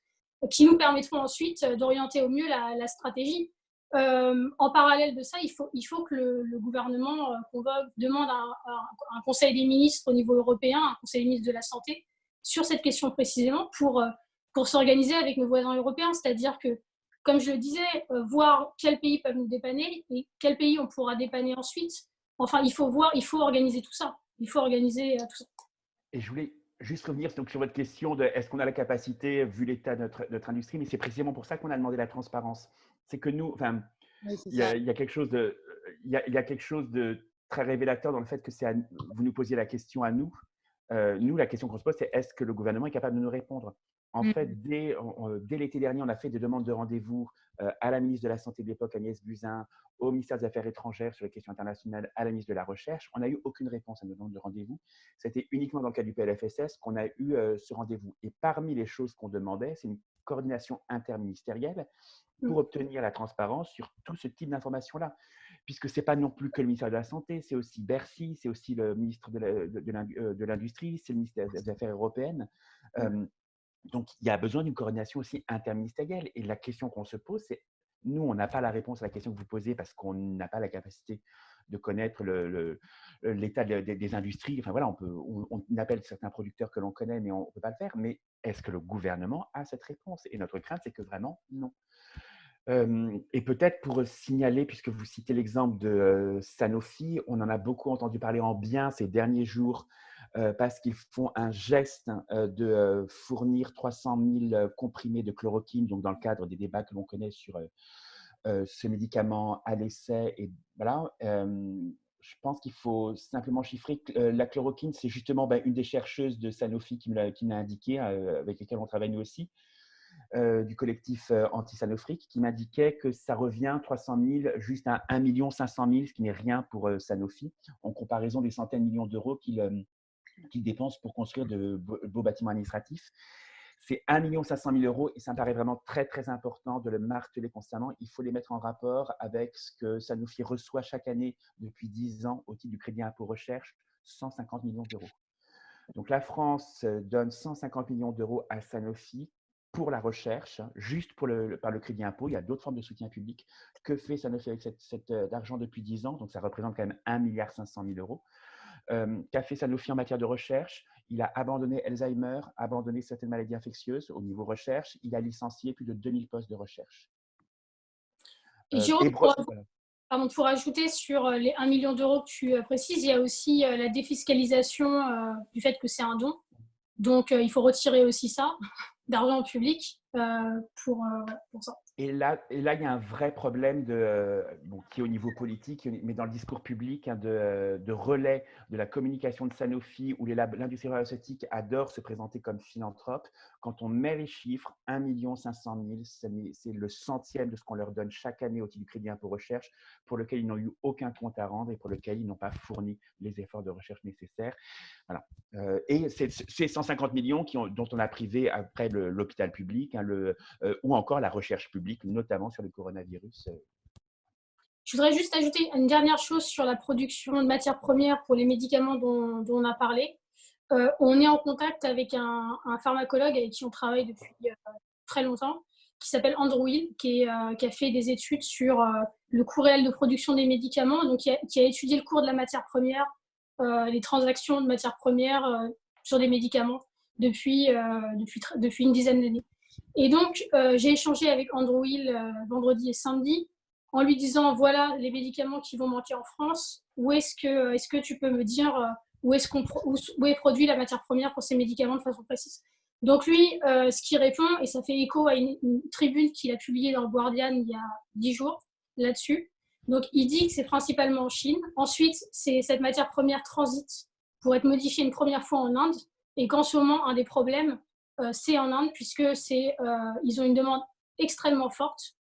qui nous permettront ensuite d'orienter au mieux la stratégie. En parallèle de ça, il faut que le gouvernement convoque, demande un conseil des ministres au niveau européen, un conseil des ministres de la santé, sur cette question précisément pour s'organiser avec nos voisins européens. C'est-à-dire que, comme je le disais, voir quels pays peuvent nous dépanner et quels pays on pourra dépanner ensuite. Enfin, il faut organiser tout ça. Il faut organiser tout ça. Et je voulais juste revenir donc, sur votre question de est-ce qu'on a la capacité, vu l'état de notre industrie, mais c'est précisément pour ça qu'on a demandé la transparence. C'est que nous, enfin, Oui, il y a quelque chose de très révélateur dans le fait que vous nous posiez la question à nous. Nous, la question qu'on se pose, c'est est-ce que le gouvernement est capable de nous répondre? En fait, dès l'été dernier, on a fait des demandes de rendez-vous à la ministre de la Santé de l'époque, Agnès Buzyn, au ministère des Affaires étrangères sur les questions internationales, à la ministre de la Recherche. On n'a eu aucune réponse à nos demandes de rendez-vous. C'était uniquement dans le cadre du PLFSS qu'on a eu ce rendez-vous. Et parmi les choses qu'on demandait, c'est une coordination interministérielle pour obtenir la transparence sur tout ce type d'informations-là. Puisque ce n'est pas non plus que le ministère de la Santé, c'est aussi Bercy, c'est aussi le ministre de l'Industrie, c'est le ministère des Affaires européennes. Donc, il y a besoin d'une coordination aussi interministérielle. Et la question qu'on se pose, c'est, nous, on n'a pas la réponse à la question que vous posez parce qu'on n'a pas la capacité de connaître l'état des industries. Enfin, voilà, on appelle certains producteurs que l'on connaît, mais on ne peut pas le faire. Mais est-ce que le gouvernement a cette réponse? Et notre crainte, c'est que vraiment, non. Et peut-être pour signaler, puisque vous citez l'exemple de Sanofi, on en a beaucoup entendu parler en bien ces derniers jours parce qu'ils font un geste de fournir 300 000 comprimés de chloroquine, donc dans le cadre des débats que l'on connaît sur ce médicament à l'essai. Et voilà, je pense qu'il faut simplement chiffrer que la chloroquine, c'est justement une des chercheuses de Sanofi qui me l'a indiqué, avec lesquelles on travaille nous aussi. Du collectif anti-Sanofric qui m'indiquait que ça revient 300 000 juste à 1 500 000, ce qui n'est rien pour Sanofi, en comparaison des centaines de millions d'euros qu'ils dépensent pour construire de beaux bâtiments administratifs. C'est 1 500 000 euros et ça me paraît vraiment très, très important de le marteler constamment. Il faut les mettre en rapport avec ce que Sanofi reçoit chaque année depuis 10 ans au titre du crédit impôt recherche, 150 millions d'euros. Donc la France donne 150 millions d'euros à Sanofi pour la recherche, juste par le crédit impôt. Il y a d'autres formes de soutien public. Que fait Sanofi avec cet argent depuis 10 ans? Donc, ça représente quand même 1 500 000 euros. Qu'a fait Sanofi en matière de recherche? Il a abandonné Alzheimer, abandonné certaines maladies infectieuses au niveau recherche. Il a licencié plus de 2000 postes de recherche. Et pour ajouter sur les 1 million d'euros que tu précises, il y a aussi la défiscalisation du fait que c'est un don. Donc, il faut retirer aussi ça d'argent public pour ça. Et là, il y a un vrai problème qui est au niveau politique, mais dans le discours public, de relais de la communication de Sanofi, où l'industrie pharmaceutique adore se présenter comme philanthrope. Quand on met les chiffres, 1 500 000, c'est le centième de ce qu'on leur donne chaque année au titre du crédit impôt recherche, pour lequel ils n'ont eu aucun compte à rendre et pour lequel ils n'ont pas fourni les efforts de recherche nécessaires. Voilà. Et c'est 150 millions dont on a privé après l'hôpital public, ou encore la recherche publique, notamment sur le coronavirus. Je voudrais juste ajouter une dernière chose sur la production de matières premières pour les médicaments dont on a parlé. On est en contact avec un pharmacologue avec qui on travaille depuis très longtemps, qui s'appelle Andrew Will, qui a fait des études sur le coût réel de production des médicaments, donc qui a étudié le cours de la matière première, les transactions de matières premières sur des médicaments depuis une dizaine d'années. Et donc, j'ai échangé avec Andrew Will vendredi et samedi en lui disant, voilà les médicaments qui vont manquer en France, est-ce que tu peux me dire où est produit la matière première pour ces médicaments de façon précise? Donc lui, ce qu'il répond, et ça fait écho à une tribune qu'il a publiée dans le Guardian il y a 10 jours là-dessus. Donc il dit que c'est principalement en Chine. Ensuite, cette matière première transite pour être modifiée une première fois en Inde, et qu'en ce moment, un des problèmes, c'est en Inde, puisque ils ont une demande extrêmement forte.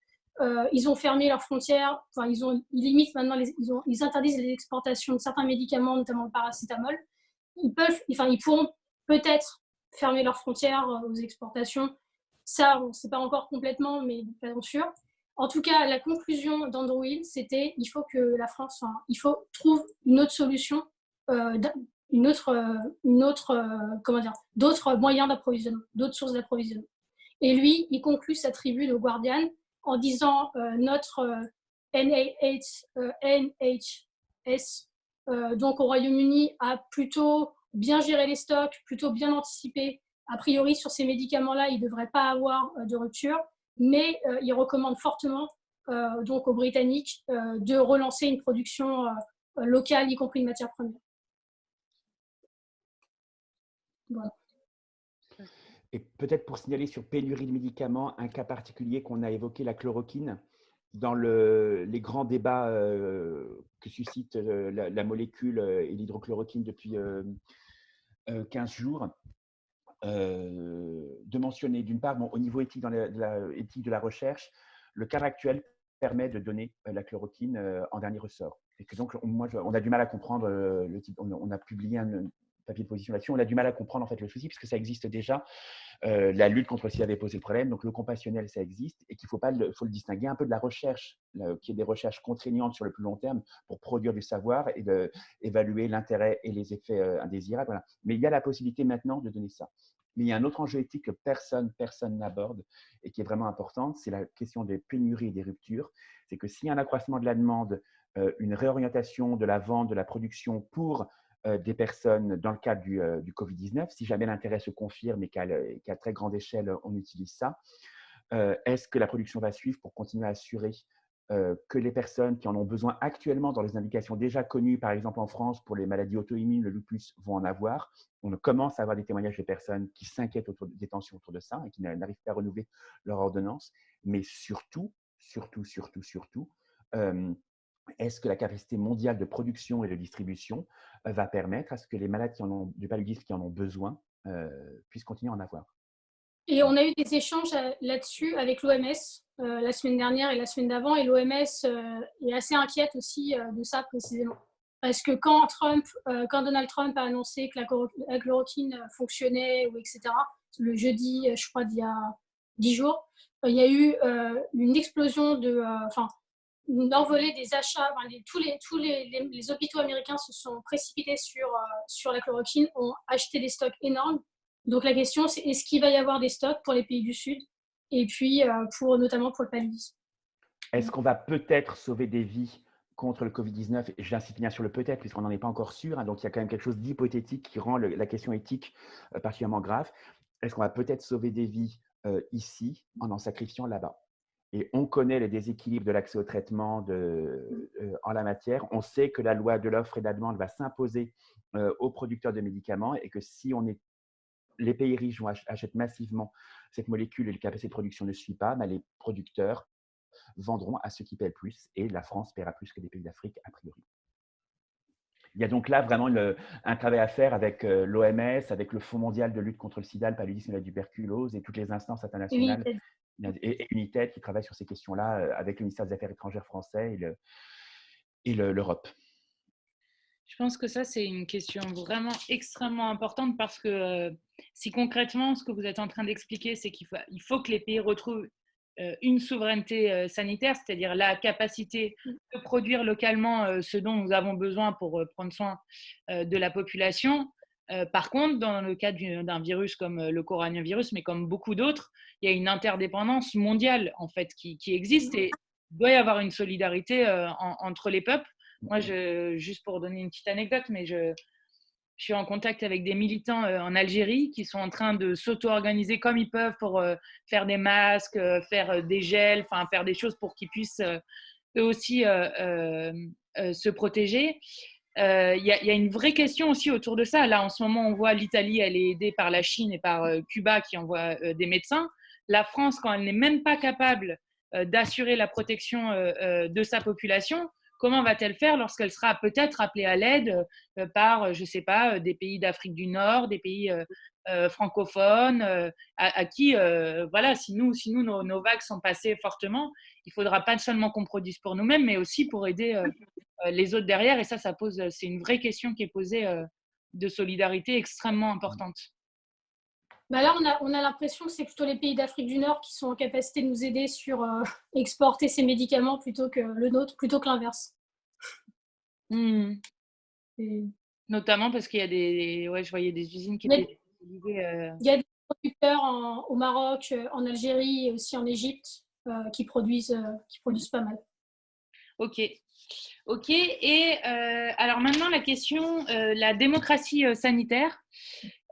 Ils ont fermé leurs frontières, ils limitent maintenant, ils interdisent les exportations de certains médicaments, notamment le paracétamol. Ils pourront peut-être fermer leurs frontières aux exportations. Ça, on ne sait pas encore complètement, mais de façon sûre. En tout cas, la conclusion d'Andrew Will, c'était il faut que la France trouve une autre solution d'autres moyens d'approvisionnement, d'autres sources d'approvisionnement. Et lui, il conclut sa tribune au Guardian en disant notre NHS, donc au Royaume-Uni, a plutôt bien géré les stocks, plutôt bien anticipé. A priori, sur ces médicaments-là, il ne devrait pas avoir de rupture, mais il recommande fortement donc aux Britanniques de relancer une production locale, y compris de matières premières. Voilà. Et peut-être pour signaler sur pénurie de médicaments, un cas particulier qu'on a évoqué, la chloroquine. Dans les grands débats que suscite la molécule et l'hydrochloroquine depuis 15 jours, de mentionner d'une part, au niveau éthique, éthique de la recherche, le cadre actuel permet de donner la chloroquine en dernier ressort. Et que donc, on a du mal à comprendre le type. On a publié un papier de position là-dessus. On a du mal à comprendre en fait le souci puisque ça existe déjà. La lutte contre le sida avait posé le problème, donc le compassionnel, ça existe, et qu'il faut le distinguer un peu de la recherche, qui est des recherches contraignantes sur le plus long terme pour produire du savoir et évaluer l'intérêt et les effets indésirables. Voilà. Mais il y a la possibilité maintenant de donner ça. Mais il y a un autre enjeu éthique que personne n'aborde et qui est vraiment important, c'est la question des pénuries et des ruptures. C'est que s'il y a un accroissement de la demande, une réorientation de la vente, de la production pour des personnes dans le cadre du Covid-19, si jamais l'intérêt se confirme et qu'à très grande échelle, on utilise ça, est-ce que la production va suivre pour continuer à assurer que les personnes qui en ont besoin actuellement dans les indications déjà connues, par exemple en France, pour les maladies auto-immunes, le lupus, vont en avoir. On commence à avoir des témoignages de personnes qui s'inquiètent des tensions autour de ça et qui n'arrivent pas à renouveler leur ordonnance. Mais surtout, est-ce que la capacité mondiale de production et de distribution va permettre à ce que les malades du paludisme qui en ont besoin puissent continuer à en avoir? Et on a eu des échanges là-dessus avec l'OMS la semaine dernière et la semaine d'avant, et l'OMS est assez inquiète aussi de ça précisément. Parce que quand Donald Trump a annoncé que la chloroquine fonctionnait, ou etc., le jeudi, je crois, d'il y a 10 jours, il y a eu une explosion une envolée des achats. Tous les hôpitaux américains se sont précipités sur la chloroquine, ont acheté des stocks énormes. Donc la question, c'est est-ce qu'il va y avoir des stocks pour les pays du Sud et puis notamment pour le paludisme. Est-ce qu'on va peut-être sauver des vies contre le Covid-19? J'insiste bien sur le peut-être, puisqu'on n'en est pas encore sûr. Donc, il y a quand même quelque chose d'hypothétique qui rend la question éthique particulièrement grave. Est-ce qu'on va peut-être sauver des vies ici en sacrifiant là-bas? Et on connaît les déséquilibres de l'accès au traitement en la matière. On sait que la loi de l'offre et de la demande va s'imposer aux producteurs de médicaments et que si les pays riches achètent massivement cette molécule et le capacité de production ne suit pas, les producteurs vendront à ceux qui paient le plus et la France paiera plus que les pays d'Afrique a priori. Il y a donc là vraiment un travail à faire avec l'OMS, avec le Fonds mondial de lutte contre le sida, le paludisme et la tuberculose et toutes les instances internationales et UNITAID qui travaillent sur ces questions-là avec le ministère des Affaires étrangères français et l'Europe. Je pense que ça, c'est une question vraiment extrêmement importante parce que si concrètement, ce que vous êtes en train d'expliquer, c'est qu'il faut que les pays retrouvent une souveraineté sanitaire, c'est-à-dire la capacité de produire localement ce dont nous avons besoin pour prendre soin de la population. Par contre, dans le cas d'un virus comme le coronavirus, mais comme beaucoup d'autres, il y a une interdépendance mondiale en fait qui existe et il doit y avoir une solidarité entre les peuples. Moi, juste pour donner une petite anecdote, mais je suis en contact avec des militants en Algérie qui sont en train de s'auto-organiser comme ils peuvent pour faire des masques, faire des gels, faire des choses pour qu'ils puissent eux aussi se protéger. Il y a une vraie question aussi autour de ça. Là, en ce moment, on voit l'Italie, elle est aidée par la Chine et par Cuba qui envoient des médecins. La France, quand elle n'est même pas capable d'assurer la protection de sa population, comment va-t-elle faire lorsqu'elle sera peut-être appelée à l'aide par, je ne sais pas, des pays d'Afrique du Nord, des pays francophones, à qui, voilà, si nous nos vagues sont passées fortement, il ne faudra pas seulement qu'on produise pour nous-mêmes, mais aussi pour aider les autres derrière. Et ça c'est une vraie question qui est posée de solidarité extrêmement importante. Là, on a l'impression que c'est plutôt les pays d'Afrique du Nord qui sont en capacité de nous aider sur exporter ces médicaments plutôt que l'inverse. Mmh. Notamment parce qu'il y a des, ouais, je voyais des usines qui étaient spécialisées. Il y a des producteurs au Maroc, en Algérie et aussi en Égypte qui produisent pas mal. Ok. Ok. Et alors maintenant, la question, la démocratie sanitaire,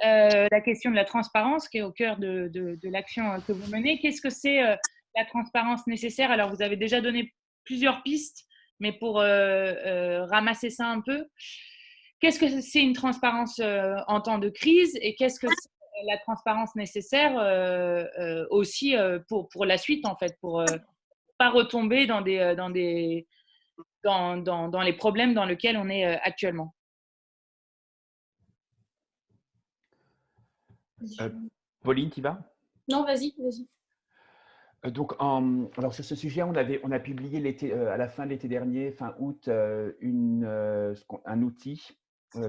la question de la transparence qui est au cœur de l'action que vous menez. Qu'est-ce que c'est la transparence nécessaire? Alors, vous avez déjà donné plusieurs pistes, mais pour ramasser ça un peu, qu'est-ce que c'est une transparence en temps de crise et qu'est-ce que c'est la transparence nécessaire aussi pour la suite, en fait, pour pas retomber dans les problèmes dans lesquels on est actuellement? Pauline, tu vas? Non, vas-y, vas-y. Donc, alors sur ce sujet, on a publié à la fin de l'été dernier, fin août, un outil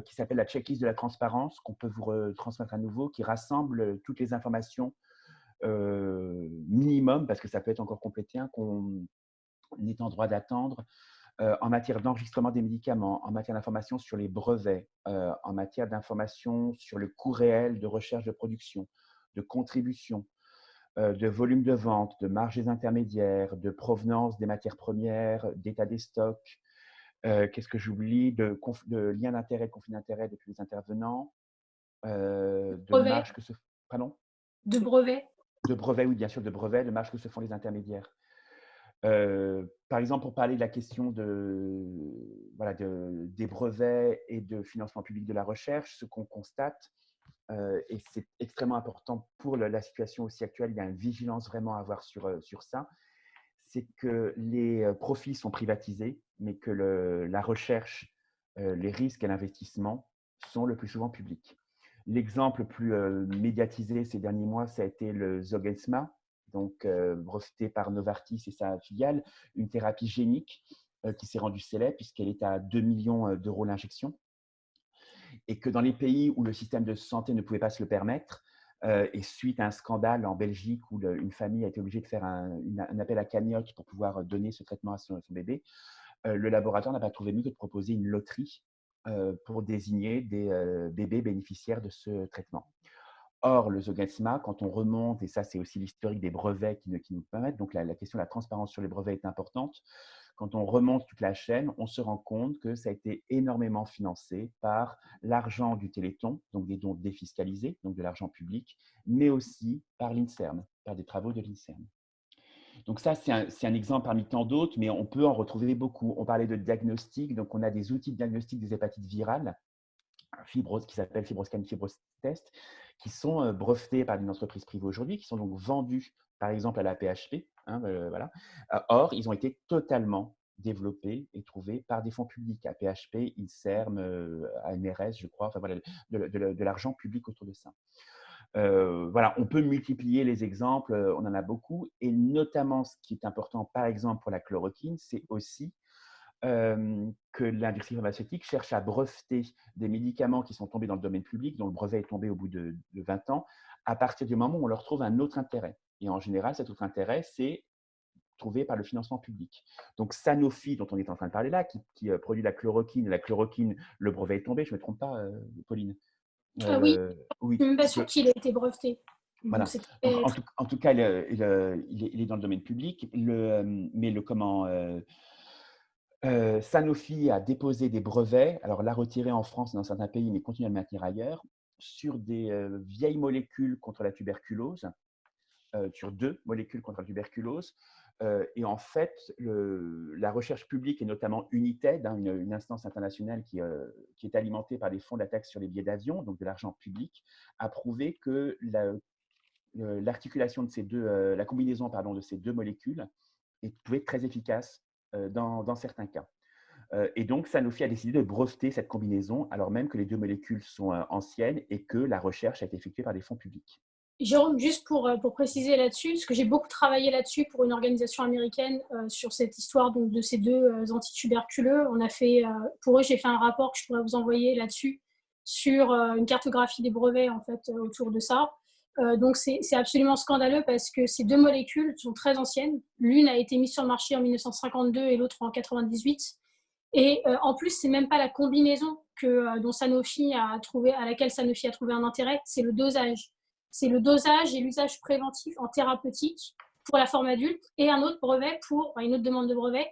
qui s'appelle la checklist de la transparence, qu'on peut vous transmettre à nouveau, qui rassemble toutes les informations minimum, parce que ça peut être encore complété, hein, qu'on est en droit d'attendre en matière d'enregistrement des médicaments, en matière d'information sur les brevets, en matière d'information sur le coût réel de recherche de production, de contribution, de volume de vente, de marges intermédiaires, de provenance des matières premières, d'état des stocks, qu'est-ce que j'oublie, de liens d'intérêt, de conflits d'intérêt de tous les intervenants, de marges que se… Pardon? De brevets. De brevets, oui, bien sûr, de brevets, de marges que se font les intermédiaires. Par exemple, pour parler de la question des brevets et de financement public de la recherche, ce qu'on constate, et c'est extrêmement important pour la situation aussi actuelle, il y a une vigilance vraiment à avoir sur ça, c'est que les profits sont privatisés, mais que la recherche, les risques et l'investissement sont le plus souvent publics. L'exemple le plus médiatisé ces derniers mois, ça a été le Zolgensma, donc breveté par Novartis et sa filiale, une thérapie génique qui s'est rendue célèbre puisqu'elle est à 2 millions d'euros l'injection, et que dans les pays où le système de santé ne pouvait pas se le permettre, et suite à un scandale en Belgique où une famille a été obligée de faire un appel à cagnotte pour pouvoir donner ce traitement à son bébé, le laboratoire n'a pas trouvé mieux que de proposer une loterie pour désigner des bébés bénéficiaires de ce traitement. Or, le Zolgensma, quand on remonte, et ça c'est aussi l'historique des brevets qui nous permettent, donc la question de la transparence sur les brevets est importante, quand on remonte toute la chaîne, on se rend compte que ça a été énormément financé par l'argent du Téléthon, donc des dons défiscalisés, donc de l'argent public, mais aussi par l'INSERM, par des travaux de l'INSERM. Donc ça, c'est un exemple parmi tant d'autres, mais on peut en retrouver beaucoup. On parlait de diagnostic, donc on a des outils de diagnostic des hépatites virales, qui s'appellent FibroScan et FibroTest, qui sont brevetés par une entreprise privée aujourd'hui, qui sont donc vendus, par exemple, à la PHP. Hein, voilà. Or, ils ont été totalement développés et trouvés par des fonds publics, à PHP, INSERM, AMRS, je crois, enfin voilà, de l'argent public autour de ça. Voilà, on peut multiplier les exemples, on en a beaucoup, et notamment ce qui est important, par exemple pour la chloroquine, c'est aussi que l'industrie pharmaceutique cherche à breveter des médicaments qui sont tombés dans le domaine public, dont le brevet est tombé au bout de 20 ans, à partir du moment où on leur trouve un autre intérêt. Et en général, cet autre intérêt, c'est trouvé par le financement public. Donc Sanofi, dont on est en train de parler là, qui produit la chloroquine, le brevet est tombé, je ne me trompe pas, Pauline? Oui, Oui. je ne suis même pas sûre qu'il ait été breveté. Voilà. Donc, en tout cas, il est dans le domaine public, mais Sanofi a déposé des brevets, alors l'a retiré en France et dans certains pays, mais continue à le maintenir ailleurs, sur des vieilles molécules contre la tuberculose, sur 2 molécules contre la tuberculose. Et en fait, la recherche publique, et notamment United, hein, une instance internationale qui est alimentée par des fonds d'attaque sur les billets d'avion, donc de l'argent public, a prouvé que l'articulation de la combinaison de ces 2 molécules pouvait être très efficace dans certains cas. Et donc, Sanofi a décidé de breveter cette combinaison, alors même que les 2 molécules sont anciennes et que la recherche a été effectuée par des fonds publics. Jérôme, juste pour préciser là-dessus, parce que j'ai beaucoup travaillé là-dessus pour une organisation américaine sur cette histoire donc, de ces 2 antituberculeux. On a fait, pour eux, j'ai fait un rapport que je pourrais vous envoyer là-dessus sur une cartographie des brevets en fait, autour de ça. Donc c'est absolument scandaleux parce que ces 2 molécules sont très anciennes. L'une a été mise sur le marché en 1952 et l'autre en 1998. Et en plus, c'est même pas la combinaison dont Sanofi a trouvé, à laquelle Sanofi a trouvé un intérêt, c'est le dosage. C'est le dosage et l'usage préventif en thérapeutique pour la forme adulte et un autre brevet une autre demande de brevet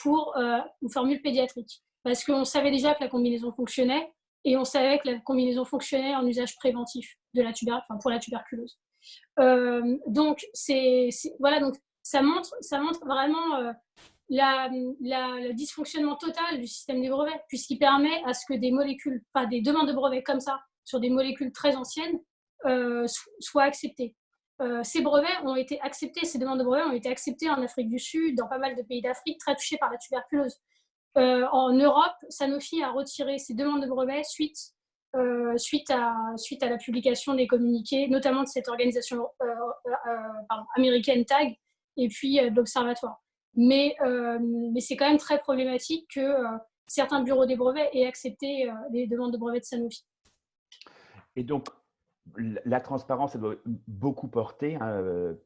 pour une formule pédiatrique. Parce qu'on savait déjà que la combinaison fonctionnait et on savait que la combinaison fonctionnait en usage préventif pour la tuberculose. Donc, voilà, donc ça montre vraiment le dysfonctionnement total du système des brevets, puisqu'il permet à ce que des molécules, pas des demandes de brevets comme ça, sur des molécules très anciennes, soient acceptées. Ces brevets ont été acceptés, ces demandes de brevets ont été acceptées en Afrique du Sud, dans pas mal de pays d'Afrique très touchés par la tuberculose. En Europe, Sanofi a retiré ses demandes de brevets suite à la publication des communiqués, notamment de cette organisation américaine TAG et puis de l'Observatoire. Mais c'est quand même très problématique que certains bureaux des brevets aient accepté les demandes de brevets de Sanofi. Et donc, la transparence, elle doit beaucoup porter,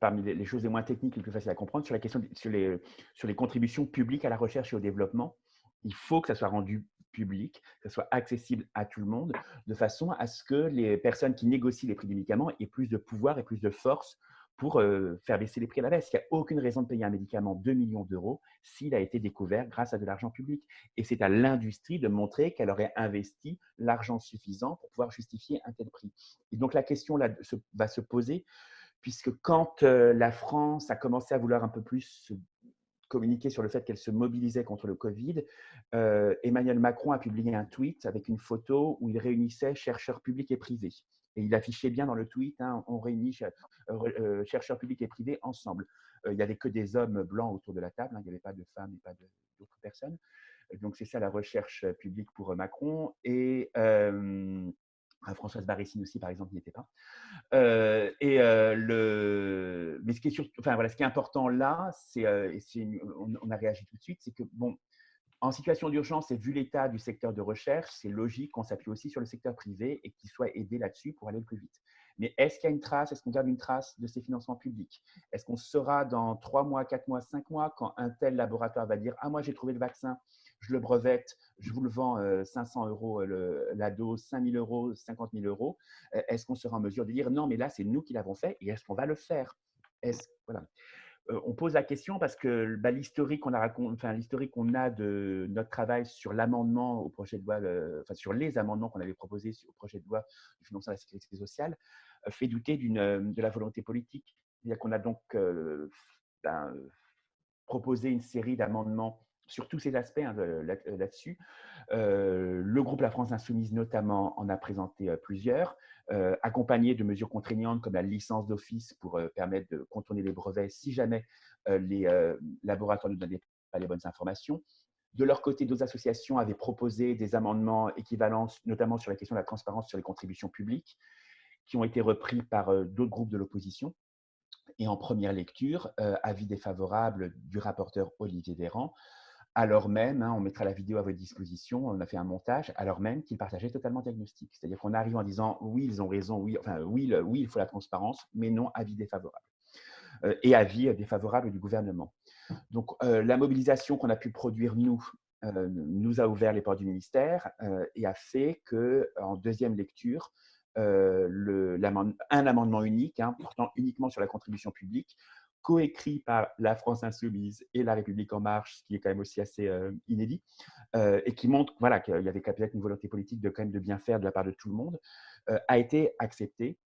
parmi les choses les moins techniques, les plus faciles à comprendre, sur la question sur les contributions publiques à la recherche et au développement. Il faut que ça soit rendu public, que ça soit accessible à tout le monde, de façon à ce que les personnes qui négocient les prix des médicaments aient plus de pouvoir et plus de force pour faire baisser les prix à la baisse. Il n'y a aucune raison de payer un médicament 2 millions d'euros s'il a été découvert grâce à de l'argent public. Et c'est à l'industrie de montrer qu'elle aurait investi l'argent suffisant pour pouvoir justifier un tel prix. Et donc la question là va se poser, puisque quand la France a commencé à vouloir un peu plus communiquer sur le fait qu'elle se mobilisait contre le Covid, Emmanuel Macron a publié un tweet avec une photo où il réunissait chercheurs publics et privés. Et il affichait bien dans le tweet, on réunit chercheurs publics et privés ensemble. Il n'y avait que des hommes blancs autour de la table, il n'y avait pas de femmes et pas d'autres personnes. Donc c'est ça la recherche publique pour Macron. Et Françoise Barressine aussi, par exemple, n'y était pas. Mais ce qui est important là, on a réagi tout de suite, c'est que en situation d'urgence et vu l'état du secteur de recherche, c'est logique qu'on s'appuie aussi sur le secteur privé et qu'il soit aidé là-dessus pour aller le plus vite. Mais est-ce qu'il y a une trace, est-ce qu'on garde une trace de ces financements publics? Est-ce qu'on saura dans 3 mois, 4 mois, 5 mois, quand un tel laboratoire va dire « Ah, moi j'ai trouvé le vaccin, je le brevette, je vous le vends 500 € la dose, 5 000 €, 50 000 €. Est-ce qu'on sera en mesure de dire « Non, mais là, c'est nous qui l'avons fait et est-ce qu'on va le faire ?» Voilà. On pose la question parce que l'historique qu'on a de notre travail sur l'amendement au projet de loi, sur les amendements qu'on avait proposés au projet de loi du financement de la sécurité sociale, fait douter de la volonté politique. C'est-à-dire qu'on a donc proposé une série d'amendements sur tous ces aspects là-dessus. Le groupe La France Insoumise, notamment, en a présenté plusieurs, accompagnés de mesures contraignantes comme la licence d'office pour permettre de contourner les brevets si jamais les laboratoires ne donnaient pas les bonnes informations. De leur côté, d'autres associations avaient proposé des amendements équivalents, notamment sur la question de la transparence sur les contributions publiques, qui ont été repris par d'autres groupes de l'opposition. Et en première lecture, avis défavorable du rapporteur Olivier Véran, alors même, on mettra la vidéo à votre disposition, on a fait un montage, alors même qu'il partageait totalement le diagnostic. C'est-à-dire qu'on arrive en disant oui, ils ont raison, oui, il faut la transparence, mais non, avis défavorable. Et avis défavorable du gouvernement. Donc, la mobilisation qu'on a pu produire, nous a ouvert les portes du ministère et a fait qu'en deuxième lecture, un amendement unique, portant uniquement sur la contribution publique, coécrit par la France Insoumise et la République En Marche, ce qui est quand même aussi assez inédit, et qui montre qu'il y avait peut-être une volonté politique de quand même de bien faire de la part de tout le monde, a été accepté,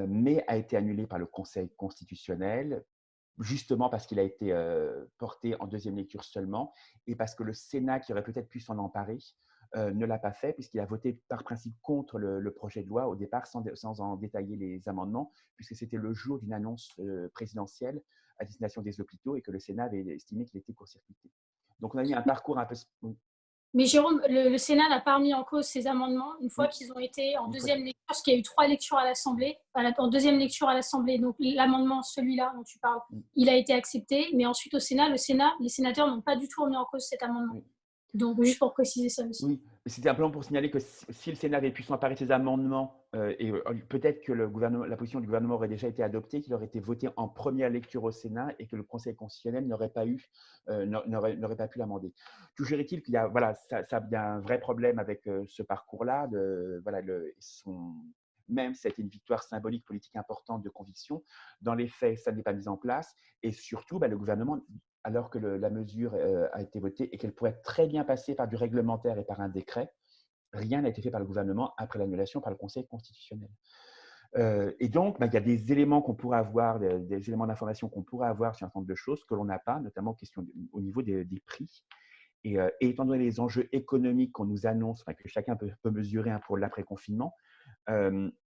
mais a été annulé par le Conseil constitutionnel, justement parce qu'il a été porté en deuxième lecture seulement, et parce que le Sénat, qui aurait peut-être pu s'en emparer, ne l'a pas fait, puisqu'il a voté par principe contre le projet de loi au départ, sans en détailler les amendements, puisque c'était le jour d'une annonce présidentielle à destination des hôpitaux et que le Sénat avait estimé qu'il était court-circuité. Donc, on a eu un parcours un peu… Mais Jérôme, le Sénat n'a pas remis en cause ces amendements une fois qu'ils ont été en deuxième lecture, parce qu'il y a eu 3 lectures à l'Assemblée, en deuxième lecture à l'Assemblée. Donc l'amendement, celui-là dont tu parles, il a été accepté, mais ensuite au Sénat, les sénateurs n'ont pas du tout remis en cause cet amendement. Donc juste pour préciser ça aussi. Oui, C'était simplement pour signaler que si le Sénat avait pu s'emparer de ces amendements, peut-être que la position du gouvernement aurait déjà été adoptée, qu'il aurait été voté en première lecture au Sénat et que le Conseil constitutionnel n'aurait pas pu l'amender. Toujours est-il qu'il y a, voilà, ça il y a un vrai problème avec ce parcours-là. Voilà, même c'était une victoire symbolique politique importante de conviction. Dans les faits, ça n'est pas mis en place. Et surtout, le gouvernement, alors que la mesure a été votée et qu'elle pourrait très bien passer par du réglementaire et par un décret, rien n'a été fait par le gouvernement après l'annulation par le Conseil constitutionnel. Et donc, il y a des éléments qu'on pourrait avoir, des éléments d'information qu'on pourrait avoir sur un certain nombre de choses que l'on n'a pas, notamment au niveau des prix. Et étant donné les enjeux économiques qu'on nous annonce, que chacun peut mesurer pour l'après-confinement,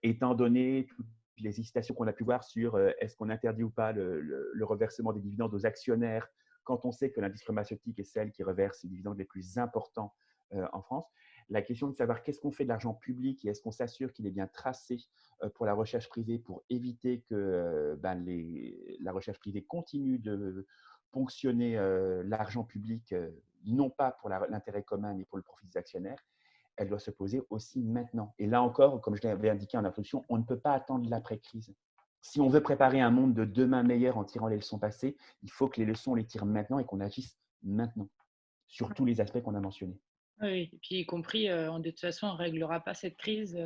étant donné toutes les hésitations qu'on a pu voir sur est-ce qu'on interdit ou pas le reversement des dividendes aux actionnaires, quand on sait que l'industrie pharmaceutique est celle qui reverse les dividendes les plus importants en France, la question de savoir qu'est-ce qu'on fait de l'argent public et est-ce qu'on s'assure qu'il est bien tracé pour la recherche privée pour éviter que la recherche privée continue de ponctionner l'argent public, non pas pour l'intérêt commun, mais pour le profit des actionnaires, elle doit se poser aussi maintenant. Et là encore, comme je l'avais indiqué en introduction, on ne peut pas attendre l'après-crise. Si on veut préparer un monde de demain meilleur en tirant les leçons passées, il faut que les leçons, on les tire maintenant et qu'on agisse maintenant, sur tous les aspects qu'on a mentionnés. Oui, et puis y compris, de toute façon, on ne réglera pas cette crise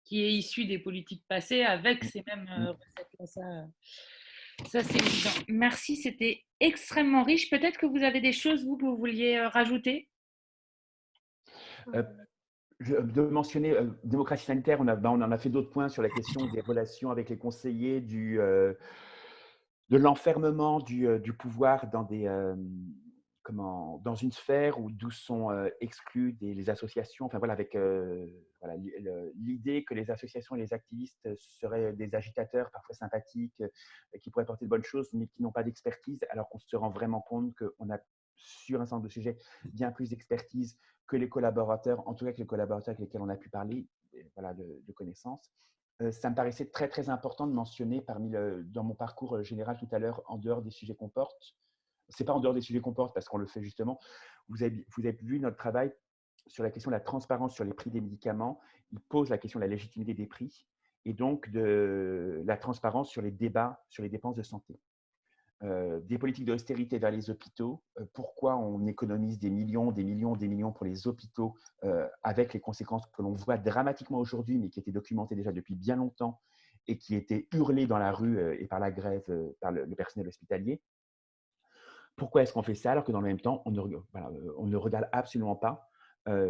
qui est issue des politiques passées avec ces mêmes recettes-là. Ça c'est évident. Merci, c'était extrêmement riche. Peut-être que vous avez des choses, vous, que vous vouliez rajouter. De mentionner démocratie sanitaire, on en a fait d'autres points sur la question des relations avec les conseillers, de l'enfermement du pouvoir dans une sphère d'où sont exclues les associations, enfin voilà, avec voilà, l'idée que les associations et les activistes seraient des agitateurs parfois sympathiques, qui pourraient porter de bonnes choses, mais qui n'ont pas d'expertise, alors qu'on se rend vraiment compte qu'on a sur un certain nombre de sujets bien plus d'expertise que les collaborateurs, en tout cas que les collaborateurs avec lesquels on a pu parler, voilà, de connaissances. Ça me paraissait très, très important de mentionner dans mon parcours général tout à l'heure, en dehors des sujets qu'on porte. Ce n'est pas en dehors des sujets qu'on porte parce qu'on le fait justement. Vous avez vu notre travail sur la question de la transparence sur les prix des médicaments. Il pose la question de la légitimité des prix et donc de la transparence sur les débats sur les dépenses de santé. Des politiques d'austérité vers les hôpitaux, pourquoi on économise des millions pour les hôpitaux avec les conséquences que l'on voit dramatiquement aujourd'hui, mais qui étaient documentées déjà depuis bien longtemps et qui étaient hurlées dans la rue et par la grève, par le personnel hospitalier. Pourquoi est-ce qu'on fait ça alors que dans le même temps, on ne regarde absolument pas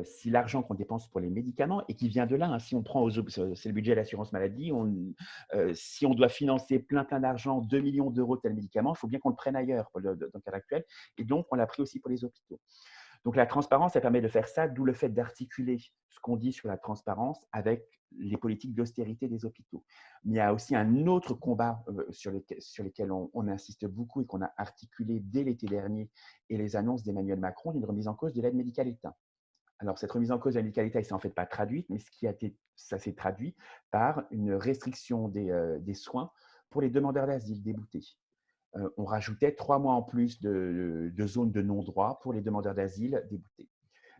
si l'argent qu'on dépense pour les médicaments, et qui vient de là, hein, si on prend c'est le budget de l'assurance maladie, si on doit financer plein d'argent, 2 millions d'euros de tel médicament, il faut bien qu'on le prenne ailleurs dans le cas actuel, et donc on l'a pris aussi pour les hôpitaux. Donc la transparence, ça permet de faire ça, d'où le fait d'articuler ce qu'on dit sur la transparence avec les politiques d'austérité des hôpitaux. Mais il y a aussi un autre combat sur lesquels on insiste beaucoup et qu'on a articulé dès l'été dernier et les annonces d'Emmanuel Macron, d'une remise en cause de l'aide médicale État. Alors, cette remise en cause de l'aide médicale État, elle ne s'est en fait pas traduite, mais ça s'est traduit par une restriction des soins pour les demandeurs d'asile déboutés. On rajoutait 3 mois en plus de zones de non-droit pour les demandeurs d'asile déboutés.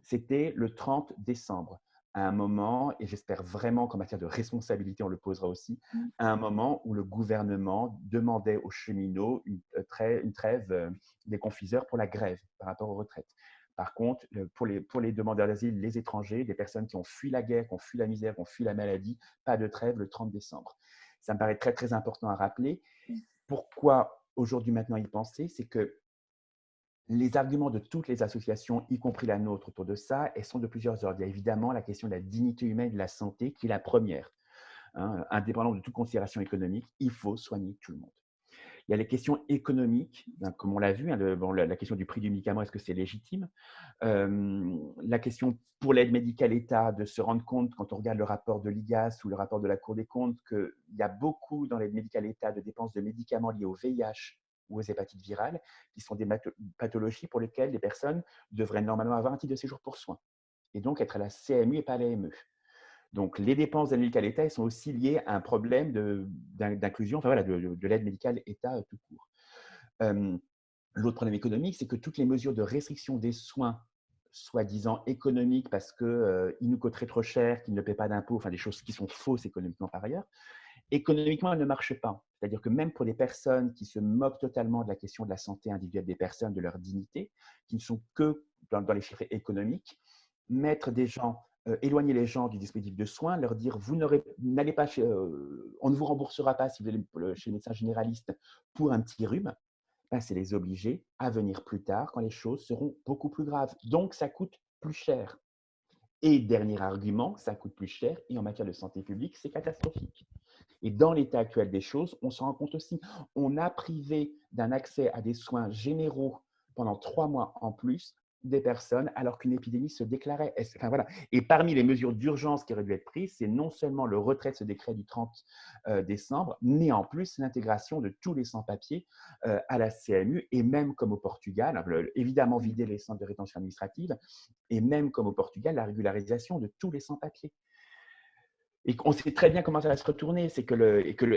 C'était le 30 décembre, à un moment, et j'espère vraiment qu'en matière de responsabilité, on le posera aussi, à un moment où le gouvernement demandait aux cheminots une trêve des confiseurs pour la grève par rapport aux retraites. Par contre, pour les demandeurs d'asile, les étrangers, des personnes qui ont fui la guerre, qui ont fui la misère, qui ont fui la maladie, pas de trêve le 30 décembre. Ça me paraît très, très important à rappeler. Pourquoi aujourd'hui maintenant y penser? C'est que les arguments de toutes les associations, y compris la nôtre, autour de ça, elles sont de plusieurs ordres. Il y a évidemment la question de la dignité humaine et de la santé qui est la première. Hein, indépendant de toute considération économique, il faut soigner tout le monde. Il y a les questions économiques, comme on l'a vu, la question du prix du médicament, est-ce que c'est légitime? La question pour l'aide médicale État, de se rendre compte, quand on regarde le rapport de l'IGAS ou le rapport de la Cour des comptes, qu'il y a beaucoup dans l'aide médicale État de dépenses de médicaments liés au VIH ou aux hépatites virales, qui sont des pathologies pour lesquelles les personnes devraient normalement avoir un titre de séjour pour soins, et donc être à la CMU et pas à l'AME. Donc, les dépenses d'aide médicale État sont aussi liées à un problème d'inclusion, enfin, voilà, de l'aide médicale État tout court. L'autre problème économique, c'est que toutes les mesures de restriction des soins soi-disant économiques parce qu'il nous coûterait trop cher, qu'ils ne paient pas d'impôts, enfin des choses qui sont fausses économiquement par ailleurs. Économiquement, elle ne marche pas. C'est-à-dire que même pour des personnes qui se moquent totalement de la question de la santé individuelle des personnes, de leur dignité, qui ne sont que dans les chiffres économiques, mettre des gens, éloigner les gens du dispositif de soins, leur dire vous n'allez pas on ne vous remboursera pas si vous allez chez le médecin généraliste pour un petit rhume, ben, c'est les obliger à venir plus tard quand les choses seront beaucoup plus graves. Donc, ça coûte plus cher. Et dernier argument, ça coûte plus cher et en matière de santé publique, c'est catastrophique. Et dans l'état actuel des choses, on s'en rend compte aussi. On a privé d'un accès à des soins généraux pendant 3 mois en plus des personnes alors qu'une épidémie se déclarait. Enfin, voilà. Et parmi les mesures d'urgence qui auraient dû être prises, c'est non seulement le retrait de ce décret du 30 décembre, mais en plus l'intégration de tous les sans-papiers à la CMU et même comme au Portugal, évidemment vider les centres de rétention administrative et même comme au Portugal, la régularisation de tous les sans-papiers. Et on sait très bien comment ça va se retourner, c'est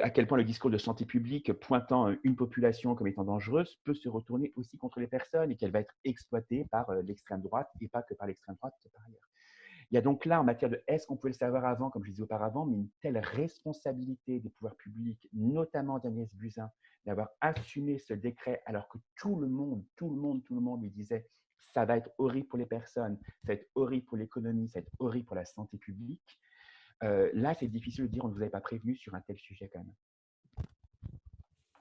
à quel point le discours de santé publique pointant une population comme étant dangereuse peut se retourner aussi contre les personnes et qu'elle va être exploitée par l'extrême droite et pas que par l'extrême droite par ailleurs. Il y a donc là, en matière de est-ce qu'on pouvait le savoir avant, comme je disais auparavant, mais une telle responsabilité des pouvoirs publics, notamment d'Agnès Buzyn, d'avoir assumé ce décret alors que tout le monde lui disait ça va être horrible pour les personnes, ça va être horrible pour l'économie, ça va être horrible pour la santé publique. Là, c'est difficile de dire on ne vous avait pas prévenu sur un tel sujet quand même.